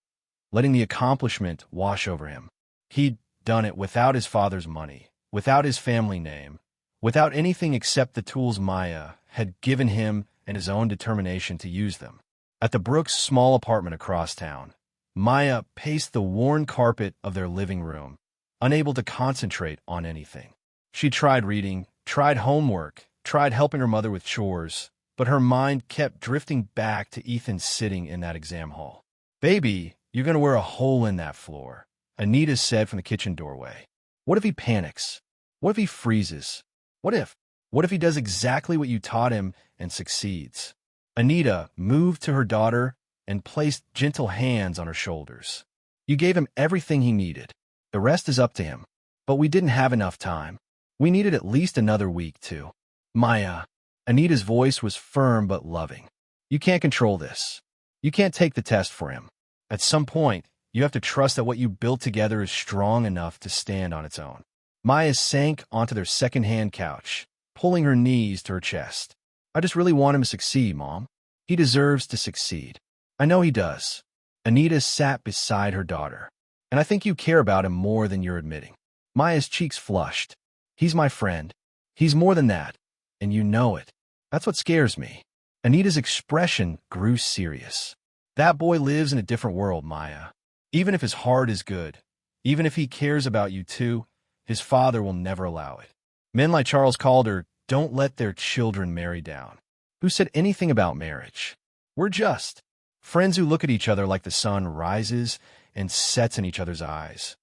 letting the accomplishment wash over him. He'd done it without his father's money, without his family name, without anything except the tools Maya had given him and his own determination to use them. At the Brooks' small apartment across town, Maya paced the worn carpet of their living room, unable to concentrate on anything. She tried reading, tried homework, tried helping her mother with chores, but her mind kept drifting back to Ethan sitting in that exam hall. "Baby, you're going to wear a hole in that floor," Anita said from the kitchen doorway. "What if he panics? What if he freezes? What if he does exactly what you taught him and succeeds?" Anita moved to her daughter and placed gentle hands on her shoulders. "You gave him everything he needed. The rest is up to him. But we didn't have enough time. We needed at least another week, too." "Maya," Anita's voice was firm but loving. "You can't control this. You can't take the test for him. At some point, you have to trust that what you built together is strong enough to stand on its own." Maya sank onto their second-hand couch, pulling her knees to her chest. "I just really want him to succeed, Mom. He deserves to succeed. I know he does." Anita sat beside her daughter. "And I think you care about him more than you're admitting." Maya's cheeks flushed. "He's my friend. He's more than that. And you know it. That's what scares me." Anita's expression grew serious. "That boy lives in a different world, Maya. Even if his heart is good, even if he cares about you too, his father will never allow it. Men like Charles Calder don't let their children marry down. Who said anything about marriage? We're just friends who look at each other like the sun rises and sets in each other's eyes."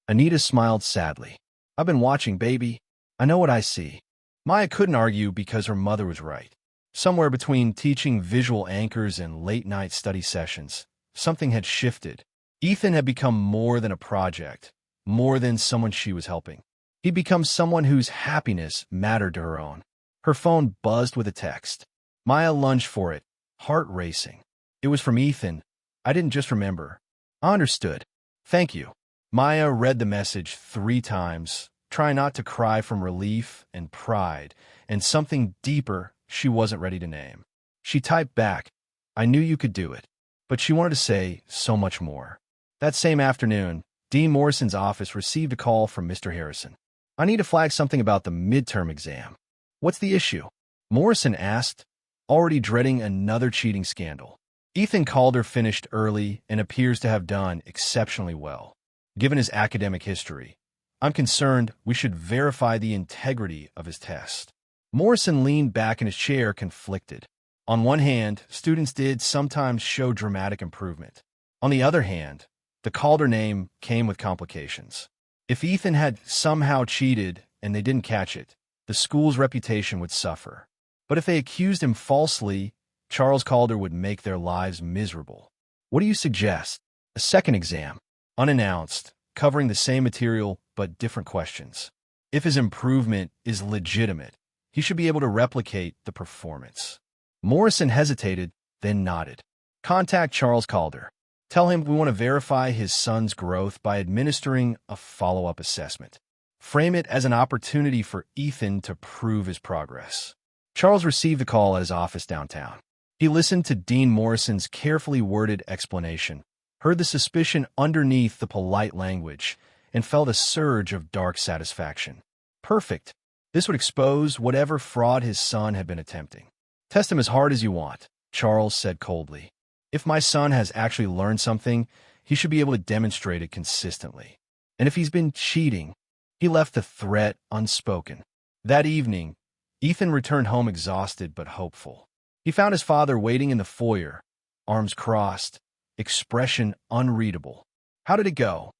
Anita smiled sadly. "I've been watching, baby. I know what I see." Maya couldn't argue because her mother was right. Somewhere between teaching visual anchors and late-night study sessions, something had shifted. Ethan had become more than a project, more than someone she was helping. He'd become someone whose happiness mattered to her own. Her phone buzzed with a text. Maya lunged for it, heart racing. It was from Ethan. "I didn't just remember. I understood. Thank you." Maya read the message 3 times, trying not to cry from relief and pride, and something deeper she wasn't ready to name. She typed back, "I knew you could do it," but she wanted to say so much more. That same afternoon, Dean Morrison's office received a call from Mr. Harrison. I need to flag something about the midterm exam. What's the issue? Morrison asked, already dreading another cheating scandal. Ethan Calder finished early and appears to have done exceptionally well. Given his academic history, I'm concerned we should verify the integrity of his test. Morrison leaned back in his chair, conflicted. On one hand, students did sometimes show dramatic improvement. On the other hand, the Calder name came with complications. If Ethan had somehow cheated and they didn't catch it, the school's reputation would suffer. But if they accused him falsely, Charles Calder would make their lives miserable. What do you suggest? A second exam, unannounced, covering the same material but different questions. If his improvement is legitimate, he should be able to replicate the performance. Morrison hesitated, then nodded. Contact Charles Calder. Tell him we want to verify his son's growth by administering a follow-up assessment. Frame it as an opportunity for Ethan to prove his progress. Charles received the call at his office downtown. He listened to Dean Morrison's carefully worded explanation, heard the suspicion underneath the polite language, and felt a surge of dark satisfaction. Perfect. This would expose whatever fraud his son had been attempting. Test him as hard as you want, Charles said coldly. If my son has actually learned something, he should be able to demonstrate it consistently. And if he's been cheating, he left the threat unspoken. That evening, Ethan returned home exhausted but hopeful. He found his father waiting in the foyer, arms crossed, expression unreadable. How did it go?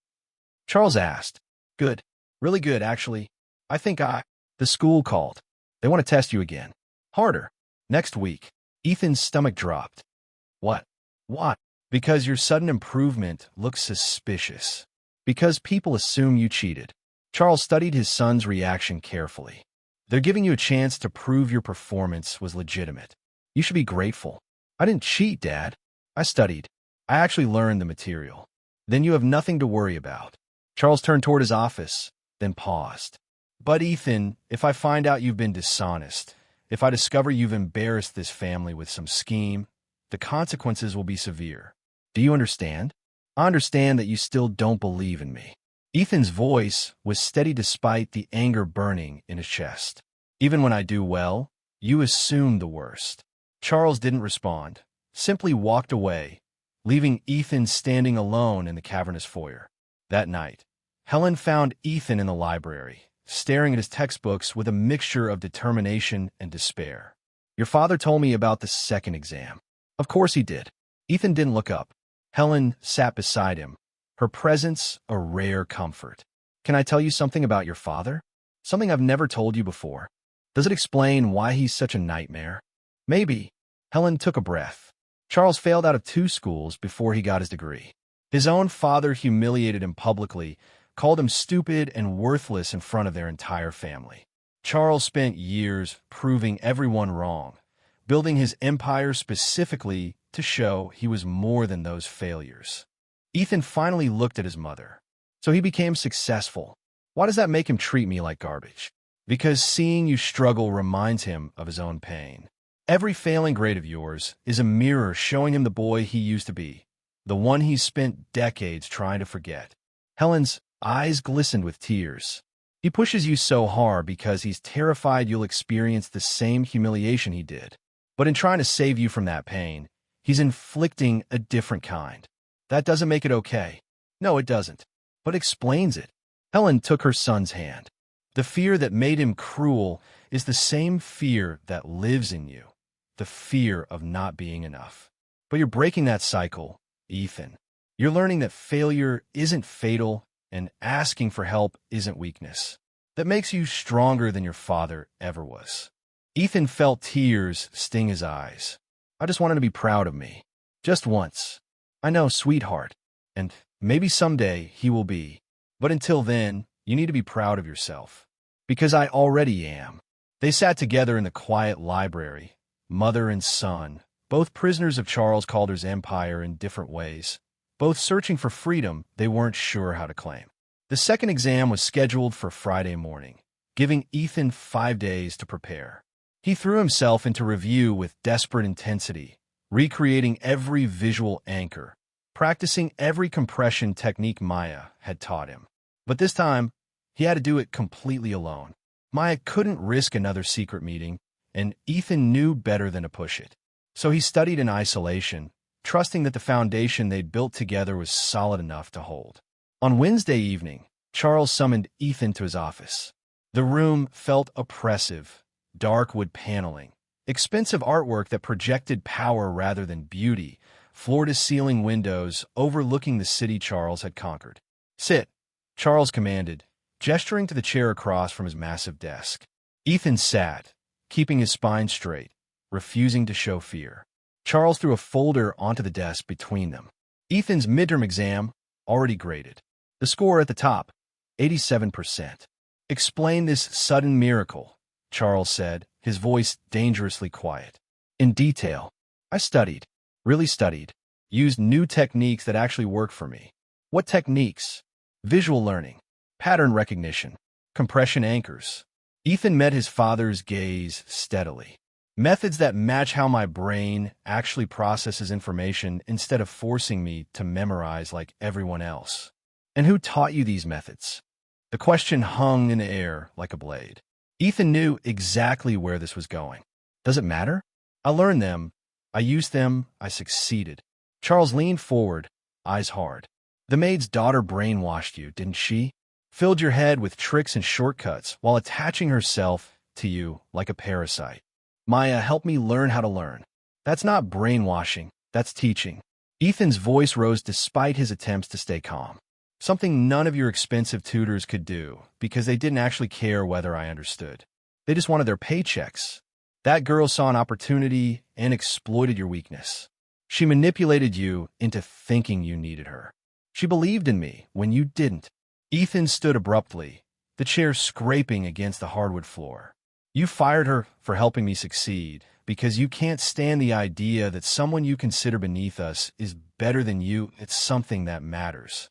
Charles asked. Good. Really good, actually. The school called. They want to test you again. Harder. Next week. Ethan's stomach dropped. What? What? Because your sudden improvement looks suspicious. Because people assume you cheated. Charles studied his son's reaction carefully. They're giving you a chance to prove your performance was legitimate. You should be grateful. I didn't cheat, Dad. I studied. I actually learned the material. Then you have nothing to worry about. Charles turned toward his office, then paused. But Ethan, if I find out you've been dishonest, if I discover you've embarrassed this family with some scheme, the consequences will be severe. Do you understand? I understand that you still don't believe in me. Ethan's voice was steady despite the anger burning in his chest. Even when I do well, you assume the worst. Charles didn't respond, simply walked away, leaving Ethan standing alone in the cavernous foyer. That night, Helen found Ethan in the library, staring at his textbooks with a mixture of determination and despair. Your father told me about the second exam. Of course he did. Ethan didn't look up. Helen sat beside him, her presence a rare comfort. Can I tell you something about your father? Something I've never told you before. Does it explain why he's such a nightmare? Maybe. Helen took a breath. Charles failed out of 2 schools before he got his degree. His own father humiliated him publicly, called him stupid and worthless in front of their entire family. Charles spent years proving everyone wrong, building his empire specifically to show he was more than those failures. Ethan finally looked at his mother. So he became successful. Why does that make him treat me like garbage? Because seeing you struggle reminds him of his own pain. Every failing grade of yours is a mirror showing him the boy he used to be, the one he spent decades trying to forget. Helen's eyes glistened with tears. He pushes you so hard because he's terrified you'll experience the same humiliation he did. But in trying to save you from that pain, he's inflicting a different kind. That doesn't make it okay. No, it doesn't. But explains it. Helen took her son's hand. The fear that made him cruel is the same fear that lives in you. The fear of not being enough. But you're breaking that cycle, Ethan. You're learning that failure isn't fatal and asking for help isn't weakness. That makes you stronger than your father ever was. Ethan felt tears sting his eyes. I just want him to be proud of me. Just once. I know, sweetheart. And maybe someday he will be. But until then, you need to be proud of yourself. Because I already am. They sat together in the quiet library, mother and son, both prisoners of Charles Calder's empire in different ways, both searching for freedom they weren't sure how to claim. The second exam was scheduled for Friday morning, giving Ethan 5 days to prepare. He threw himself into review with desperate intensity, recreating every visual anchor, practicing every compression technique Maya had taught him. But this time, he had to do it completely alone. Maya couldn't risk another secret meeting, and Ethan knew better than to push it. So he studied in isolation, trusting that the foundation they'd built together was solid enough to hold. On Wednesday evening, Charles summoned Ethan to his office. The room felt oppressive, dark wood paneling, expensive artwork that projected power rather than beauty, floor-to-ceiling windows overlooking the city Charles had conquered. "Sit," Charles commanded, gesturing to the chair across from his massive desk. Ethan sat, keeping his spine straight, refusing to show fear. Charles threw a folder onto the desk between them. Ethan's midterm exam, already graded. The score at the top, 87%. "Explain this sudden miracle," Charles said, his voice dangerously quiet. "In detail. I studied, really studied, used new techniques that actually work for me." "What techniques?" "Visual learning, pattern recognition, compression anchors." Ethan met his father's gaze steadily. "Methods that match how my brain actually processes information instead of forcing me to memorize like everyone else." "And who taught you these methods?" The question hung in the air like a blade. Ethan knew exactly where this was going. "Does it matter? I learned them. I used them. I succeeded." Charles leaned forward, eyes hard. "The maid's daughter brainwashed you, didn't she? Filled your head with tricks and shortcuts while attaching herself to you like a parasite. Maya helped me learn how to learn. That's not brainwashing, that's teaching." Ethan's voice rose despite his attempts to stay calm. "Something none of your expensive tutors could do, because they didn't actually care whether I understood. They just wanted their paychecks. That girl saw an opportunity and exploited your weakness. She manipulated you into thinking you needed her. She believed in me when you didn't." Ethan stood abruptly, the chair scraping against the hardwood floor. "You fired her for helping me succeed, because you can't stand the idea that someone you consider beneath us is better than you. It's something that matters."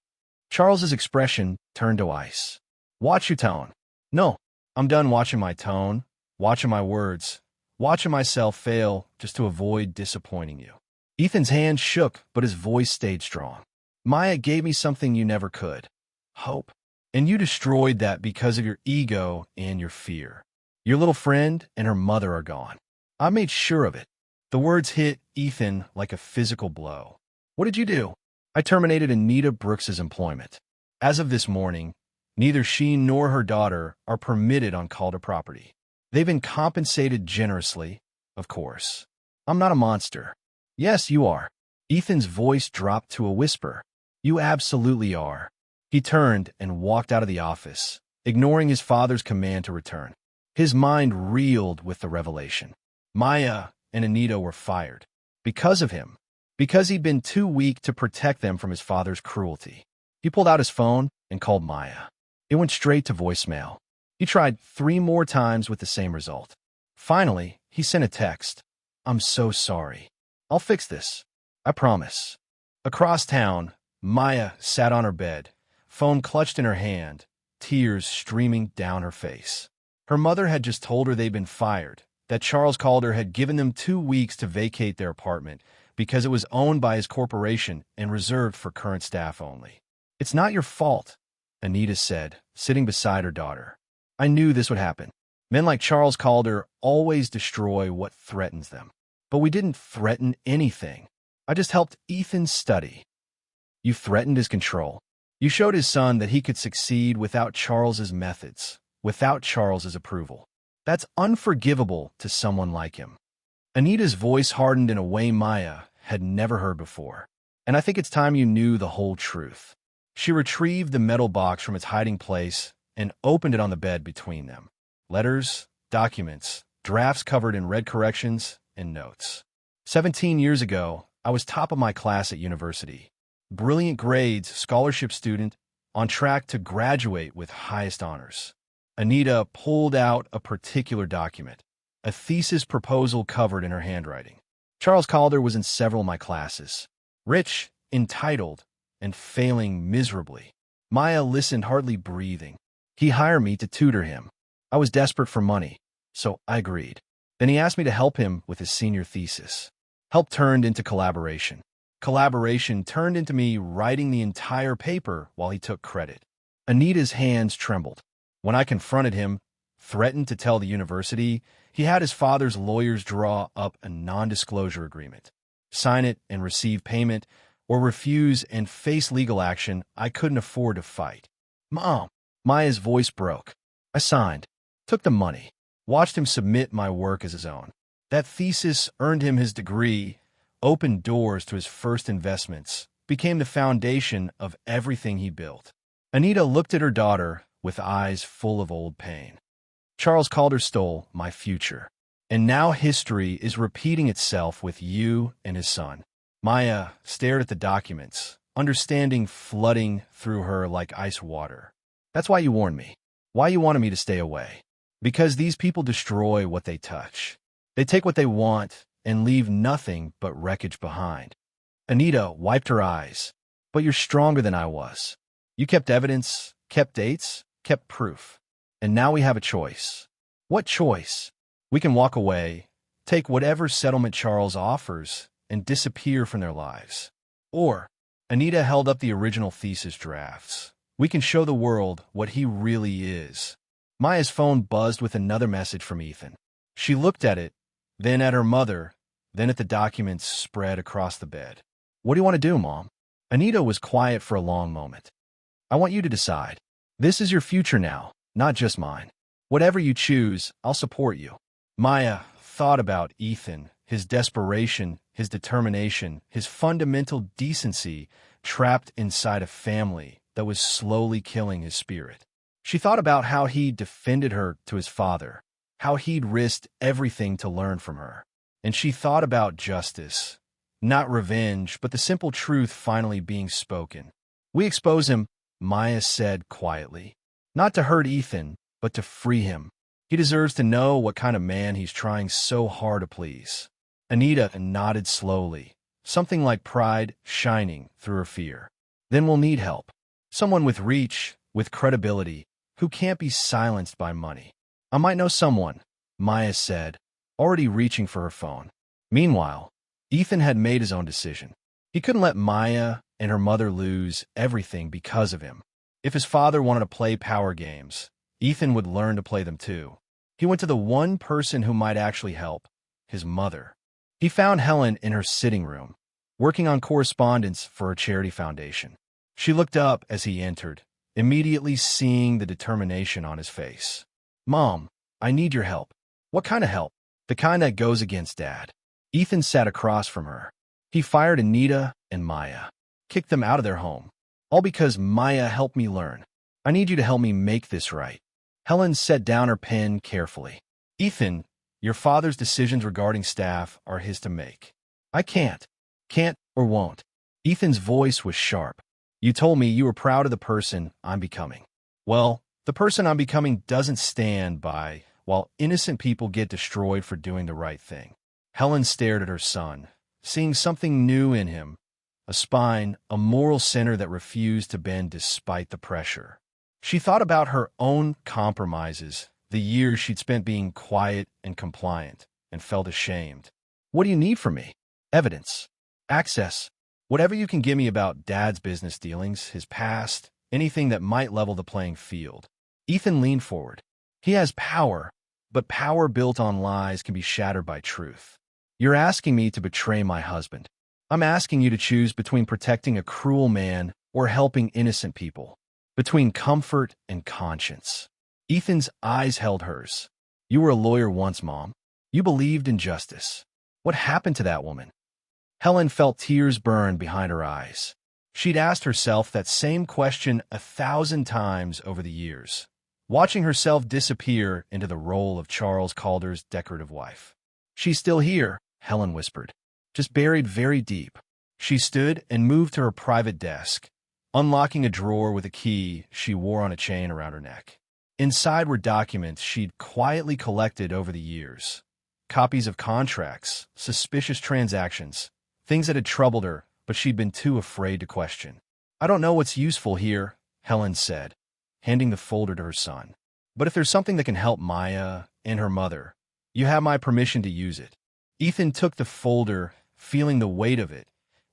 Charles's expression turned to ice. "Watch your tone." "No, I'm done watching my tone, watching my words, watching myself fail just to avoid disappointing you." Ethan's hand shook, but his voice stayed strong. "Maya gave me something you never could. Hope. And you destroyed that because of your ego and your fear. Your little friend and her mother are gone. I made sure of it." The words hit Ethan like a physical blow. "What did you do?" "I terminated Anita Brooks's employment. As of this morning, neither she nor her daughter are permitted on Calder property. They've been compensated generously, of course. I'm not a monster." "Yes, you are." Ethan's voice dropped to a whisper. "You absolutely are." He turned and walked out of the office, ignoring his father's command to return. His mind reeled with the revelation. Maya and Anita were fired. Because of him. Because he'd been too weak to protect them from his father's cruelty. He pulled out his phone and called Maya. It went straight to voicemail. He tried 3 more times with the same result. Finally, he sent a text. "I'm so sorry. I'll fix this. I promise." Across town, Maya sat on her bed, phone clutched in her hand, tears streaming down her face. Her mother had just told her they'd been fired, that Charles Calder had given them 2 weeks to vacate their apartment because it was owned by his corporation and reserved for current staff only. "It's not your fault," Anita said, sitting beside her daughter. "I knew this would happen. Men like Charles Calder always destroy what threatens them. But we didn't threaten anything. I just helped Ethan study." "You threatened his control. You showed his son that he could succeed without Charles's methods, without Charles's approval. That's unforgivable to someone like him." Anita's voice hardened in a way Maya had never heard before. "And I think it's time you knew the whole truth." She retrieved the metal box from its hiding place and opened it on the bed between them. Letters, documents, drafts covered in red corrections, and notes. 17 years ago, I was top of my class at university. Brilliant grades, scholarship student, on track to graduate with highest honors. Anita pulled out a particular document, a thesis proposal covered in her handwriting. Charles Calder was in several of my classes. Rich, entitled, and failing miserably. Maya listened, hardly breathing. He hired me to tutor him. I was desperate for money, so I agreed. Then he asked me to help him with his senior thesis. Help turned into collaboration. Collaboration turned into me writing the entire paper while he took credit. Anita's hands trembled. When I confronted him, threatened to tell the university, he had his father's lawyers draw up a non-disclosure agreement. Sign it and receive payment, or refuse and face legal action. I couldn't afford to fight. Mom! Maya's voice broke. I signed, took the money, watched him submit my work as his own. That thesis earned him his degree, opened doors to his first investments, became the foundation of everything he built. Anita looked at her daughter with eyes full of old pain. Charles Calder stole my future, and now history is repeating itself with you and his son. Maya stared at the documents, understanding flooding through her like ice water. That's why you warned me. Why you wanted me to stay away. Because these people destroy what they touch. They take what they want and leave nothing but wreckage behind. Anita wiped her eyes. But you're stronger than I was. You kept evidence, kept dates, kept proof. And now we have a choice. What choice? We can walk away, take whatever settlement Charles offers, and disappear from their lives. Or, Anita held up the original thesis drafts. We can show the world what he really is. Maya's phone buzzed with another message from Ethan. She looked at it, then at her mother, then at the documents spread across the bed. What do you want to do, Mom? Anita was quiet for a long moment. I want you to decide. This is your future now, not just mine. Whatever you choose, I'll support you. Maya thought about Ethan, his desperation, his determination, his fundamental decency, trapped inside a family that was slowly killing his spirit. She thought about how he defended her to his father, how he'd risked everything to learn from her. And she thought about justice, not revenge, but the simple truth finally being spoken. We expose him, Maya said quietly. Not to hurt Ethan, but to free him. He deserves to know what kind of man he's trying so hard to please. Anita nodded slowly, something like pride shining through her fear. Then we'll need help. Someone with reach, with credibility, who can't be silenced by money. I might know someone, Maya said, already reaching for her phone. Meanwhile, Ethan had made his own decision. He couldn't let Maya and her mother lose everything because of him. If his father wanted to play power games, Ethan would learn to play them too. He went to the one person who might actually help, his mother. He found Helen in her sitting room, working on correspondence for a charity foundation. She looked up as he entered, immediately seeing the determination on his face. Mom, I need your help. What kind of help? The kind that goes against Dad. Ethan sat across from her. He fired Anita and Maya, kicked them out of their home. All because Maya helped me learn. I need you to help me make this right. Helen set down her pen carefully. Ethan, your father's decisions regarding staff are his to make. I can't or won't. Ethan's voice was sharp. You told me you were proud of the person I'm becoming. Well, the person I'm becoming doesn't stand by while innocent people get destroyed for doing the right thing. Helen stared at her son, seeing something new in him, a spine, a moral center that refused to bend despite the pressure. She thought about her own compromises, the years she'd spent being quiet and compliant, and felt ashamed. What do you need from me? Evidence. Access. Whatever you can give me about Dad's business dealings, his past, anything that might level the playing field. Ethan leaned forward. He has power, but power built on lies can be shattered by truth. You're asking me to betray my husband. I'm asking you to choose between protecting a cruel man or helping innocent people, between comfort and conscience. Ethan's eyes held hers. You were a lawyer once, Mom. You believed in justice. What happened to that woman? Helen felt tears burn behind her eyes. She'd asked herself that same question 1,000 times over the years, watching herself disappear into the role of Charles Calder's decorative wife. She's still here, Helen whispered, just buried very deep. She stood and moved to her private desk, unlocking a drawer with a key she wore on a chain around her neck. Inside were documents she'd quietly collected over the years, copies of contracts, suspicious transactions, things that had troubled her, but she'd been too afraid to question. I don't know what's useful here, Helen said, handing the folder to her son. But if there's something that can help Maya and her mother, you have my permission to use it. Ethan took the folder, feeling the weight of it,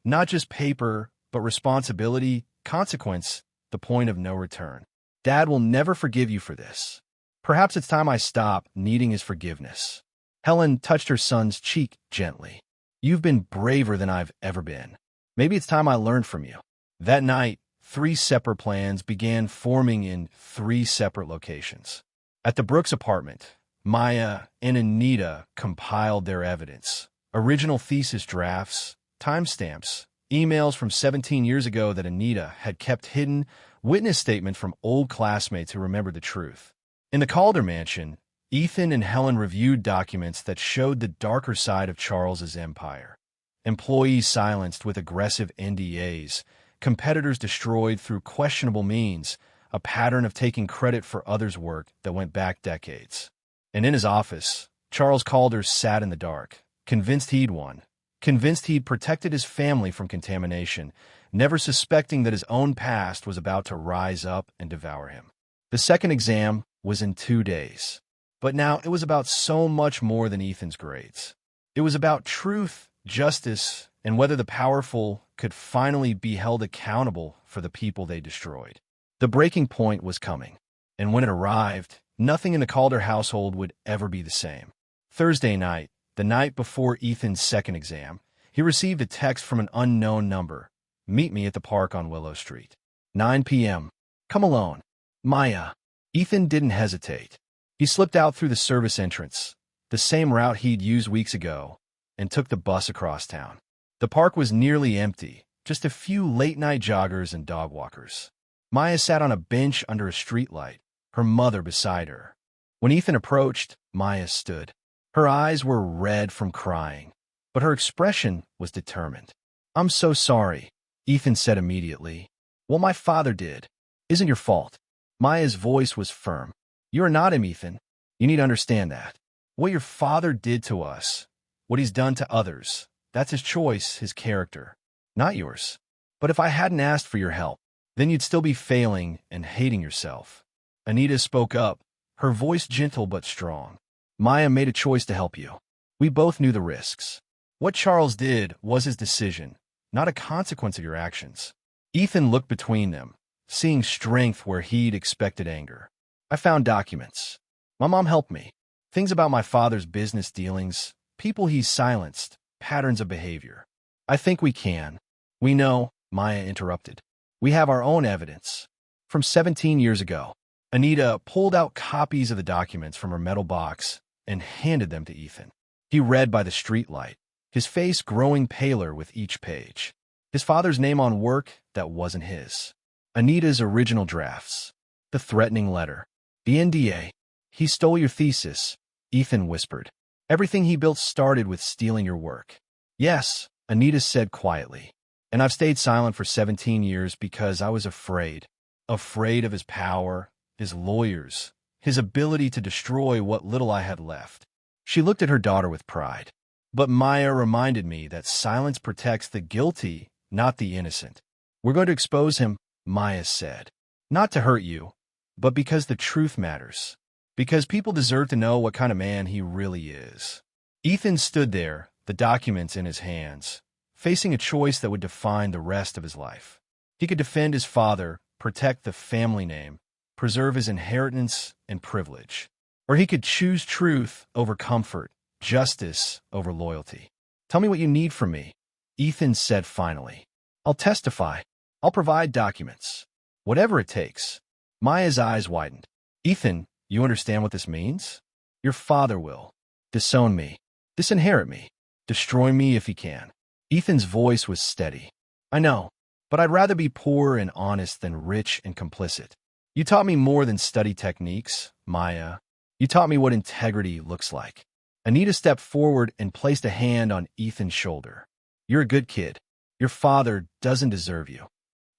Not just paper, but responsibility, consequence, the point of no return. Dad will never forgive you for this. Perhaps it's time I stop needing his forgiveness. Helen touched her son's cheek gently. You've been braver than I've ever been. Maybe it's time I learned from you. That night, 3 separate plans began forming in 3 separate locations. At the Brooks apartment, Maya and Anita compiled their evidence. Original thesis drafts, timestamps, emails from 17 years ago that Anita had kept hidden, witness statement from old classmates who remembered the truth. In the Calder mansion, Ethan and Helen reviewed documents that showed the darker side of Charles's empire. Employees silenced with aggressive NDAs, competitors destroyed through questionable means, a pattern of taking credit for others' work that went back decades. And in his office, Charles Calder sat in the dark, convinced he'd won, convinced he'd protected his family from contamination, never suspecting that his own past was about to rise up and devour him. The second exam was in 2 days. But now it was about so much more than Ethan's grades. It was about truth, justice, and whether the powerful could finally be held accountable for the people they destroyed. The breaking point was coming, and when it arrived, nothing in the Calder household would ever be the same. Thursday night, the night before Ethan's second exam, he received a text from an unknown number. Meet me at the park on Willow Street. 9 p.m. Come alone. Maya. Ethan didn't hesitate. He slipped out through the service entrance, the same route he'd used weeks ago, and took the bus across town. The park was nearly empty, just a few late-night joggers and dog walkers. Maya sat on a bench under a streetlight, her mother beside her. When Ethan approached, Maya stood. Her eyes were red from crying, but her expression was determined. I'm so sorry, Ethan said immediately. What my father did isn't your fault. Maya's voice was firm. You're not him, Ethan. You need to understand that. What your father did to us, what he's done to others, that's his choice, his character, not yours. But if I hadn't asked for your help, then you'd still be failing and hating yourself. Anita spoke up, her voice gentle but strong. Maya made a choice to help you. We both knew the risks. What Charles did was his decision, not a consequence of your actions. Ethan looked between them, seeing strength where he'd expected anger. I found documents. My mom helped me. Things about my father's business dealings, people he's silenced, patterns of behavior. I think we can. We know, Maya interrupted. We have our own evidence. From 17 years ago, Anita pulled out copies of the documents from her metal box and handed them to Ethan. He read by the streetlight, his face growing paler with each page. His father's name on work that wasn't his. Anita's original drafts. The threatening letter. The NDA. He stole your thesis, Ethan whispered. Everything he built started with stealing your work. Yes, Anita said quietly. And I've stayed silent for 17 years because I was afraid. Afraid of his power, his lawyers, his ability to destroy what little I had left. She looked at her daughter with pride. But Maya reminded me that silence protects the guilty, not the innocent. We're going to expose him, Maya said. Not to hurt you, but because the truth matters. Because people deserve to know what kind of man he really is. Ethan stood there, the documents in his hands, facing a choice that would define the rest of his life. He could defend his father, protect the family name, preserve his inheritance and privilege. Or he could choose truth over comfort, justice over loyalty. Tell me what you need from me, Ethan said finally. I'll testify. I'll provide documents. Whatever it takes. Maya's eyes widened. Ethan, you understand what this means? Your father will disown me, disinherit me, destroy me if he can. Ethan's voice was steady. I know, but I'd rather be poor and honest than rich and complicit. You taught me more than study techniques, Maya. You taught me what integrity looks like. Anita stepped forward and placed a hand on Ethan's shoulder. You're a good kid. Your father doesn't deserve you.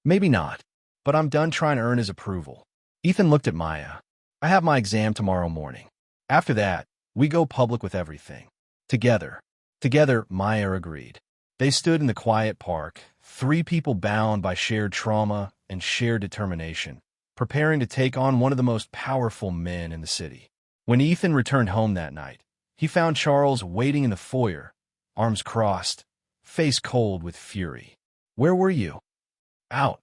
Maybe not, but I'm done trying to earn his approval. Ethan looked at Maya. I have my exam tomorrow morning. After that, we go public with everything. Together. Together, Maya agreed. They stood in the quiet park, 3 people bound by shared trauma and shared determination, preparing to take on one of the most powerful men in the city. When Ethan returned home that night, he found Charles waiting in the foyer, arms crossed, face cold with fury. "Where were you?" "Out,"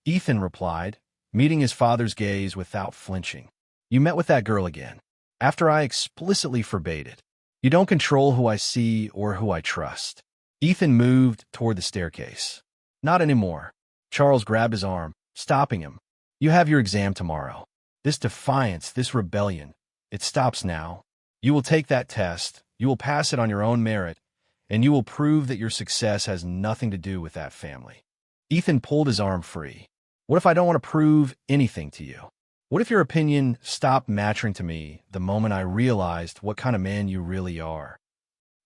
Ethan replied, meeting his father's gaze without flinching. "You met with that girl again, after I explicitly forbade it. You don't control who I see or who I trust." Ethan moved toward the staircase. "Not anymore." Charles grabbed his arm, stopping him. "You have your exam tomorrow. This defiance, this rebellion, it stops now. You will take that test, you will pass it on your own merit, and you will prove that your success has nothing to do with that family." Ethan pulled his arm free. "What if I don't want to prove anything to you? What if your opinion stopped mattering to me the moment I realized what kind of man you really are?"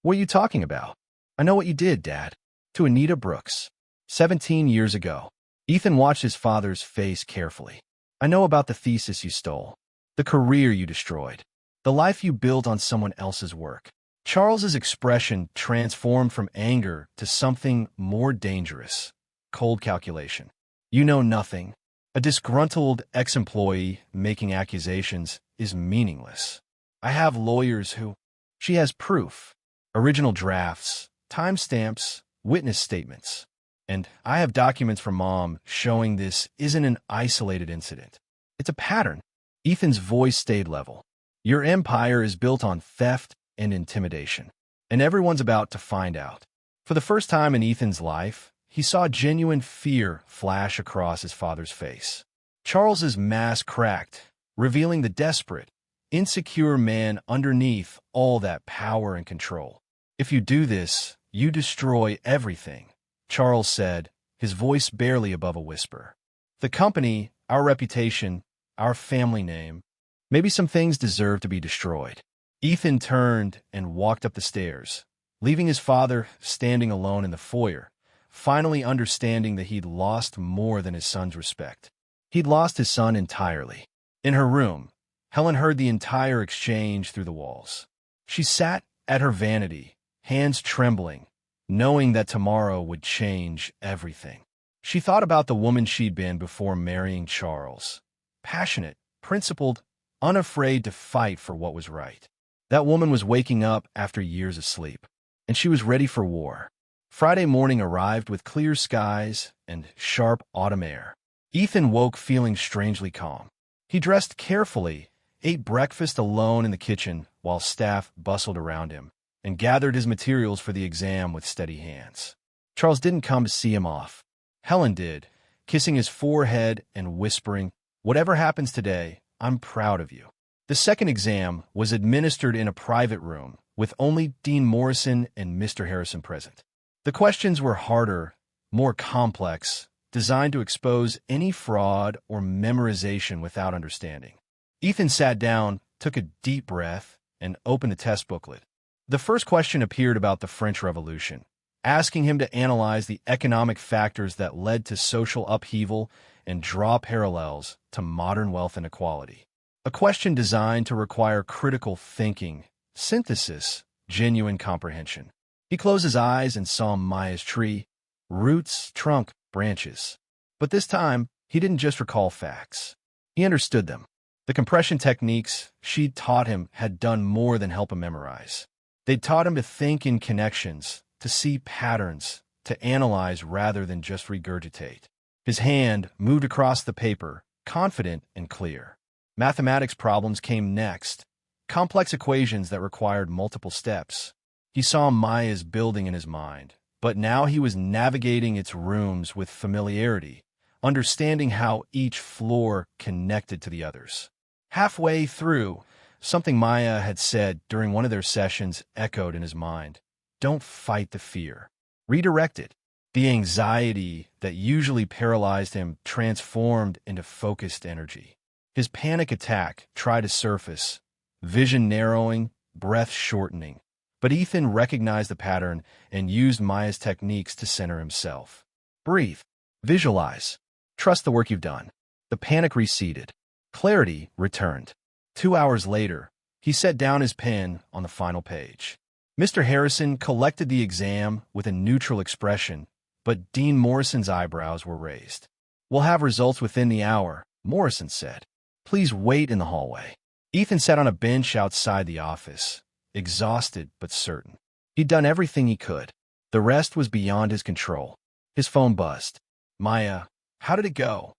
"What are you talking about?" "I know what you did, Dad. To Anita Brooks. 17 years ago." Ethan watched his father's face carefully. "I know about the thesis you stole, the career you destroyed, the life you built on someone else's work." Charles's expression transformed from anger to something more dangerous: cold calculation. "You know nothing. A disgruntled ex-employee making accusations is meaningless. I have lawyers who—" "She has proof. Original drafts, timestamps, witness statements. And I have documents from Mom showing this isn't an isolated incident. It's a pattern." Ethan's voice stayed level. "Your empire is built on theft and intimidation, and everyone's about to find out." For the first time in Ethan's life, he saw genuine fear flash across his father's face. Charles's mask cracked, revealing the desperate, insecure man underneath all that power and control. "If you do this, you destroy everything," Charles said, his voice barely above a whisper. "The company, our reputation, our family name. Maybe some things deserve to be destroyed." Ethan turned and walked up the stairs, leaving his father standing alone in the foyer, finally understanding that he'd lost more than his son's respect. He'd lost his son entirely. In her room, Helen heard the entire exchange through the walls. She sat at her vanity, hands trembling, knowing that tomorrow would change everything. She thought about the woman she'd been before marrying Charles. Passionate, principled, unafraid to fight for what was right. That woman was waking up after years of sleep, and she was ready for war. Friday morning arrived with clear skies and sharp autumn air. Ethan woke feeling strangely calm. He dressed carefully, ate breakfast alone in the kitchen while staff bustled around him, and gathered his materials for the exam with steady hands. Charles didn't come to see him off. Helen did, kissing his forehead and whispering, "Whatever happens today, I'm proud of you." The second exam was administered in a private room, with only Dean Morrison and Mr. Harrison present. The questions were harder, more complex, designed to expose any fraud or memorization without understanding. Ethan sat down, took a deep breath, and opened the test booklet. The first question appeared about the French Revolution, asking him to analyze the economic factors that led to social upheaval and draw parallels to modern wealth inequality. A question designed to require critical thinking, synthesis, genuine comprehension. He closed his eyes and saw Maya's tree, roots, trunk, branches. But this time, he didn't just recall facts. He understood them. The compression techniques she'd taught him had done more than help him memorize. They'd taught him to think in connections, to see patterns, to analyze rather than just regurgitate. His hand moved across the paper, confident and clear. Mathematics problems came next, complex equations that required multiple steps. He saw Maya's building in his mind, but now he was navigating its rooms with familiarity, understanding how each floor connected to the others. Halfway through, something Maya had said during one of their sessions echoed in his mind. Don't fight the fear. Redirect it. The anxiety that usually paralyzed him transformed into focused energy. His panic attack tried to surface, vision narrowing, breath shortening. But Ethan recognized the pattern and used Maya's techniques to center himself. Breathe. Visualize. Trust the work you've done. The panic receded. Clarity returned. 2 hours later, he set down his pen on the final page. Mr. Harrison collected the exam with a neutral expression, but Dean Morrison's eyebrows were raised. "We'll have results within the hour," Morrison said. "Please wait in the hallway." Ethan sat on a bench outside the office, exhausted but certain. He'd done everything he could. The rest was beyond his control. His phone buzzed. "Maya, how did it go?"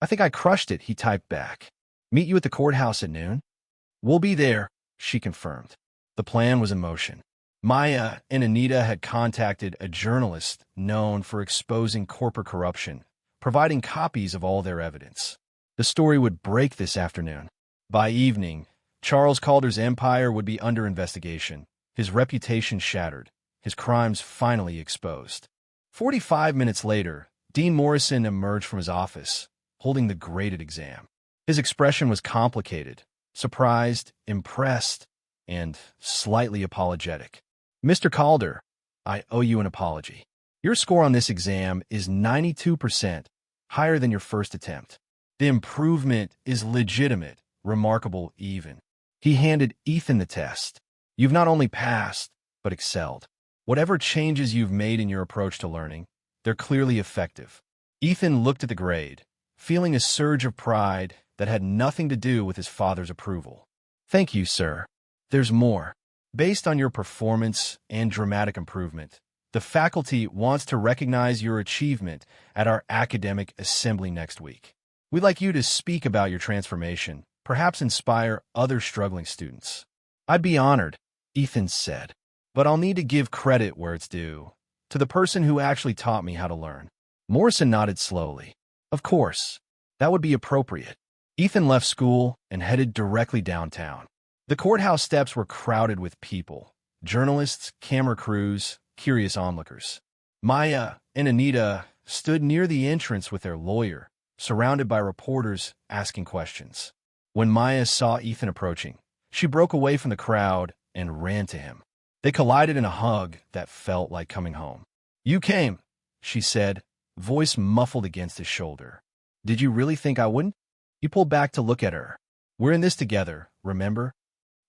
"I think I crushed it," he typed back. "Meet you at the courthouse at noon?" "We'll be there," she confirmed. The plan was in motion. Maya and Anita had contacted a journalist known for exposing corporate corruption, providing copies of all their evidence. The story would break this afternoon. By evening, Charles Calder's empire would be under investigation, his reputation shattered, his crimes finally exposed. 45 minutes later, Dean Morrison emerged from his office, holding the graded exam. His expression was complicated, surprised, impressed, and slightly apologetic. "Mr. Calder, I owe you an apology. Your score on this exam is 92%, higher than your first attempt. The improvement is legitimate, remarkable even." He handed Ethan the test. "You've not only passed, but excelled. Whatever changes you've made in your approach to learning, they're clearly effective." Ethan looked at the grade, feeling a surge of pride that had nothing to do with his father's approval. "Thank you, sir. There's more. Based on your performance and dramatic improvement, the faculty wants to recognize your achievement at our academic assembly next week. We'd like you to speak about your transformation, perhaps inspire other struggling students." "I'd be honored," Ethan said, "but I'll need to give credit where it's due, to the person who actually taught me how to learn." Morrison nodded slowly. "Of course, that would be appropriate." Ethan left school and headed directly downtown. The courthouse steps were crowded with people, journalists, camera crews, curious onlookers. Maya and Anita stood near the entrance with their lawyer, surrounded by reporters asking questions. When Maya saw Ethan approaching, she broke away from the crowd and ran to him. They collided in a hug that felt like coming home. "You came," she said, voice muffled against his shoulder. "Did you really think I wouldn't?" He pulled back to look at her. "We're in this together, remember?"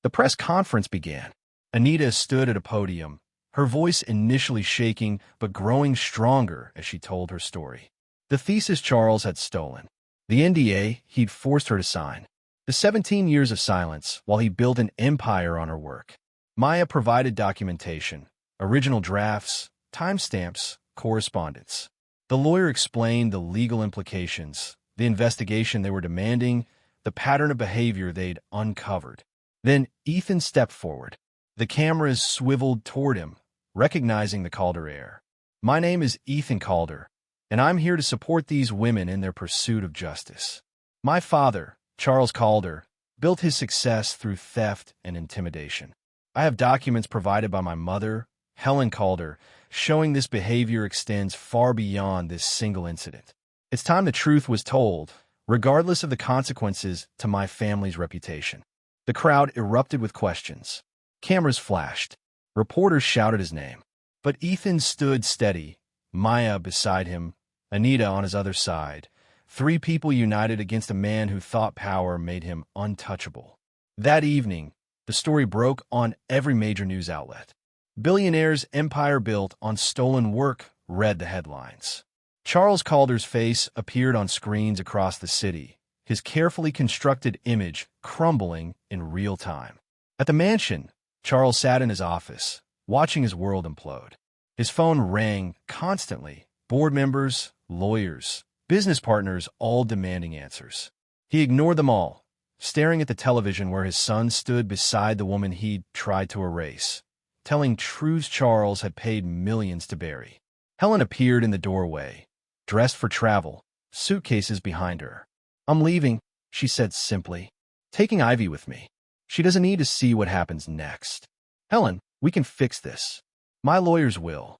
The press conference began. Anita stood at a podium, her voice initially shaking but growing stronger as she told her story. The thesis Charles had stolen. The NDA he'd forced her to sign. The 17 years of silence while he built an empire on her work. Maya provided documentation, original drafts, timestamps, correspondence. The lawyer explained the legal implications, the investigation they were demanding, the pattern of behavior they'd uncovered. Then Ethan stepped forward. The cameras swiveled toward him, recognizing the Calder heir. "My name is Ethan Calder, and I'm here to support these women in their pursuit of justice. My father, Charles Calder, built his success through theft and intimidation. I have documents provided by my mother, Helen Calder, showing this behavior extends far beyond this single incident. It's time the truth was told, regardless of the consequences to my family's reputation." The crowd erupted with questions. Cameras flashed. Reporters shouted his name. But Ethan stood steady, Maya beside him, Anita on his other side. 3 people united against a man who thought power made him untouchable. That evening, the story broke on every major news outlet. "Billionaire's empire built on stolen work," read the headlines. Charles Calder's face appeared on screens across the city, his carefully constructed image crumbling in real time. At the mansion, Charles sat in his office, watching his world implode. His phone rang constantly, board members, lawyers, business partners all demanding answers. He ignored them all, staring at the television where his son stood beside the woman he'd tried to erase, telling truths Charles had paid millions to bury. Helen appeared in the doorway, dressed for travel, suitcases behind her. "I'm leaving," she said simply, "taking Ivy with me. She doesn't need to see what happens next." "Helen, we can fix this. My lawyers will.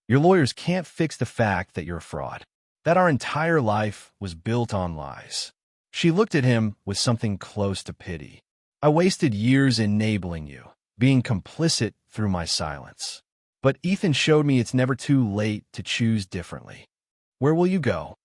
Your lawyers can't fix the fact that you're a fraud, that our entire life was built on lies." She looked at him with something close to pity. "I wasted years enabling you, being complicit through my silence. But Ethan showed me it's never too late to choose differently. Where will you go?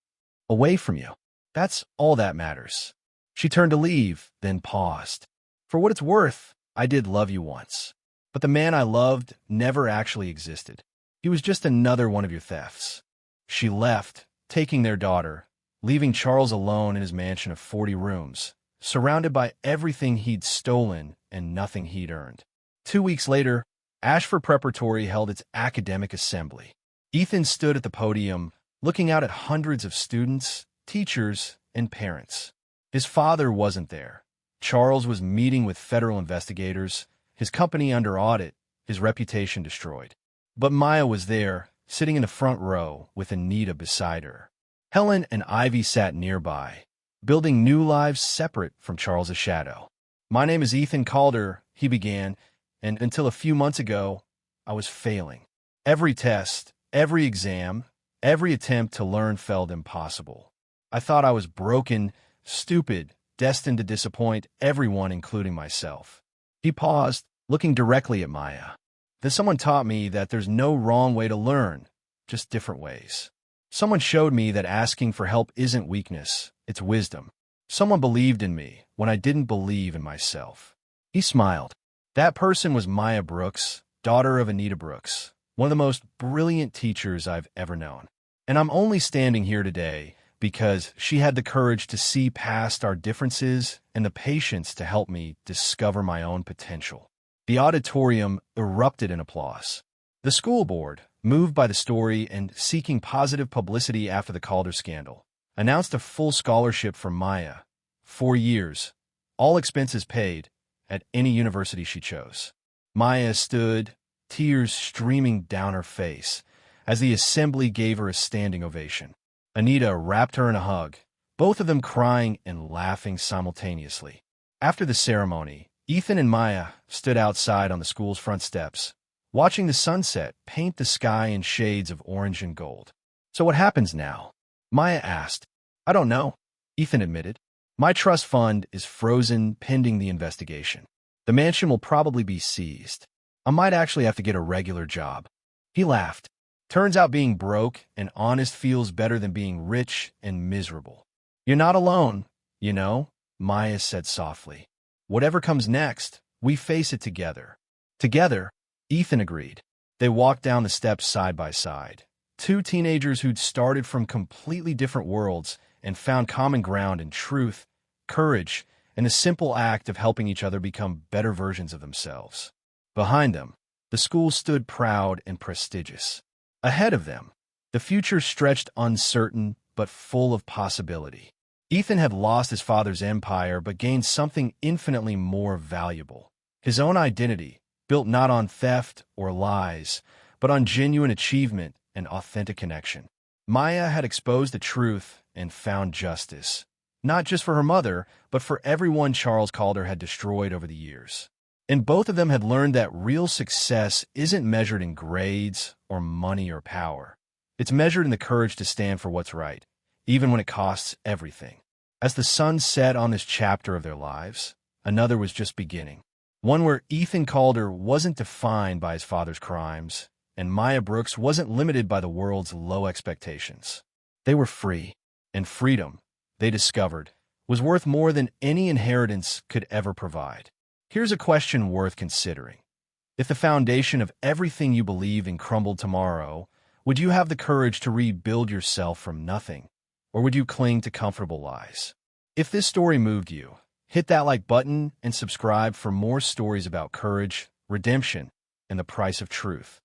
Away from you. That's all that matters." She turned to leave, then paused. "For what it's worth, I did love you once. But the man I loved never actually existed. He was just another one of your thefts." She left, taking their daughter, leaving Charles alone in his mansion of 40 rooms, surrounded by everything he'd stolen and nothing he'd earned. 2 weeks later, Ashford Preparatory held its academic assembly. Ethan stood at the podium, looking out at hundreds of students, teachers, and parents. His father wasn't there. Charles was meeting with federal investigators, his company under audit, his reputation destroyed. But Maya was there, sitting in the front row with Anita beside her. Helen and Ivy sat nearby, building new lives separate from Charles's shadow. "My name is Ethan Calder," he began, "and until a few months ago, I was failing. Every test, every exam, every attempt to learn felt impossible. I thought I was broken, stupid, destined to disappoint everyone, including myself." He paused, looking directly at Maya. "Then someone taught me that there's no wrong way to learn, just different ways. Someone showed me that asking for help isn't weakness, it's wisdom. Someone believed in me when I didn't believe in myself." He smiled. That person was Maya Brooks, daughter of Anita Brooks, one of the most brilliant teachers I've ever known. And I'm only standing here today because she had the courage to see past our differences and the patience to help me discover my own potential. The auditorium erupted in applause. The school board, moved by the story and seeking positive publicity after the Calder scandal, announced a full scholarship for Maya, 4 years, all expenses paid, at any university she chose. Maya stood, tears streaming down her face, as the assembly gave her a standing ovation. Anita wrapped her in a hug, both of them crying and laughing simultaneously. After the ceremony, Ethan and Maya stood outside on the school's front steps, watching the sunset paint the sky in shades of orange and gold. "So what happens now?" Maya asked. "I don't know," Ethan admitted. "My trust fund is frozen pending the investigation. The mansion will probably be seized. I might actually have to get a regular job." He laughed. "Turns out being broke and honest feels better than being rich and miserable." "You're not alone, you know," Maya said softly. "Whatever comes next, we face it together." "Together," Ethan agreed. They walked down the steps side by side, two teenagers who'd started from completely different worlds and found common ground in truth, courage, and the simple act of helping each other become better versions of themselves. Behind them, the school stood proud and prestigious. Ahead of them, the future stretched uncertain but full of possibility. Ethan had lost his father's empire but gained something infinitely more valuable: his own identity, built not on theft or lies, but on genuine achievement and authentic connection. Maya had exposed the truth and found justice, not just for her mother, but for everyone Charles Calder had destroyed over the years. And both of them had learned that real success isn't measured in grades or money or power. It's measured in the courage to stand for what's right, even when it costs everything. As the sun set on this chapter of their lives, another was just beginning. One where Ethan Calder wasn't defined by his father's crimes, and Maya Brooks wasn't limited by the world's low expectations. They were free, and freedom, they discovered, was worth more than any inheritance could ever provide. Here's a question worth considering. If the foundation of everything you believe in crumbled tomorrow, would you have the courage to rebuild yourself from nothing, or would you cling to comfortable lies? If this story moved you, hit that like button and subscribe for more stories about courage, redemption, and the price of truth.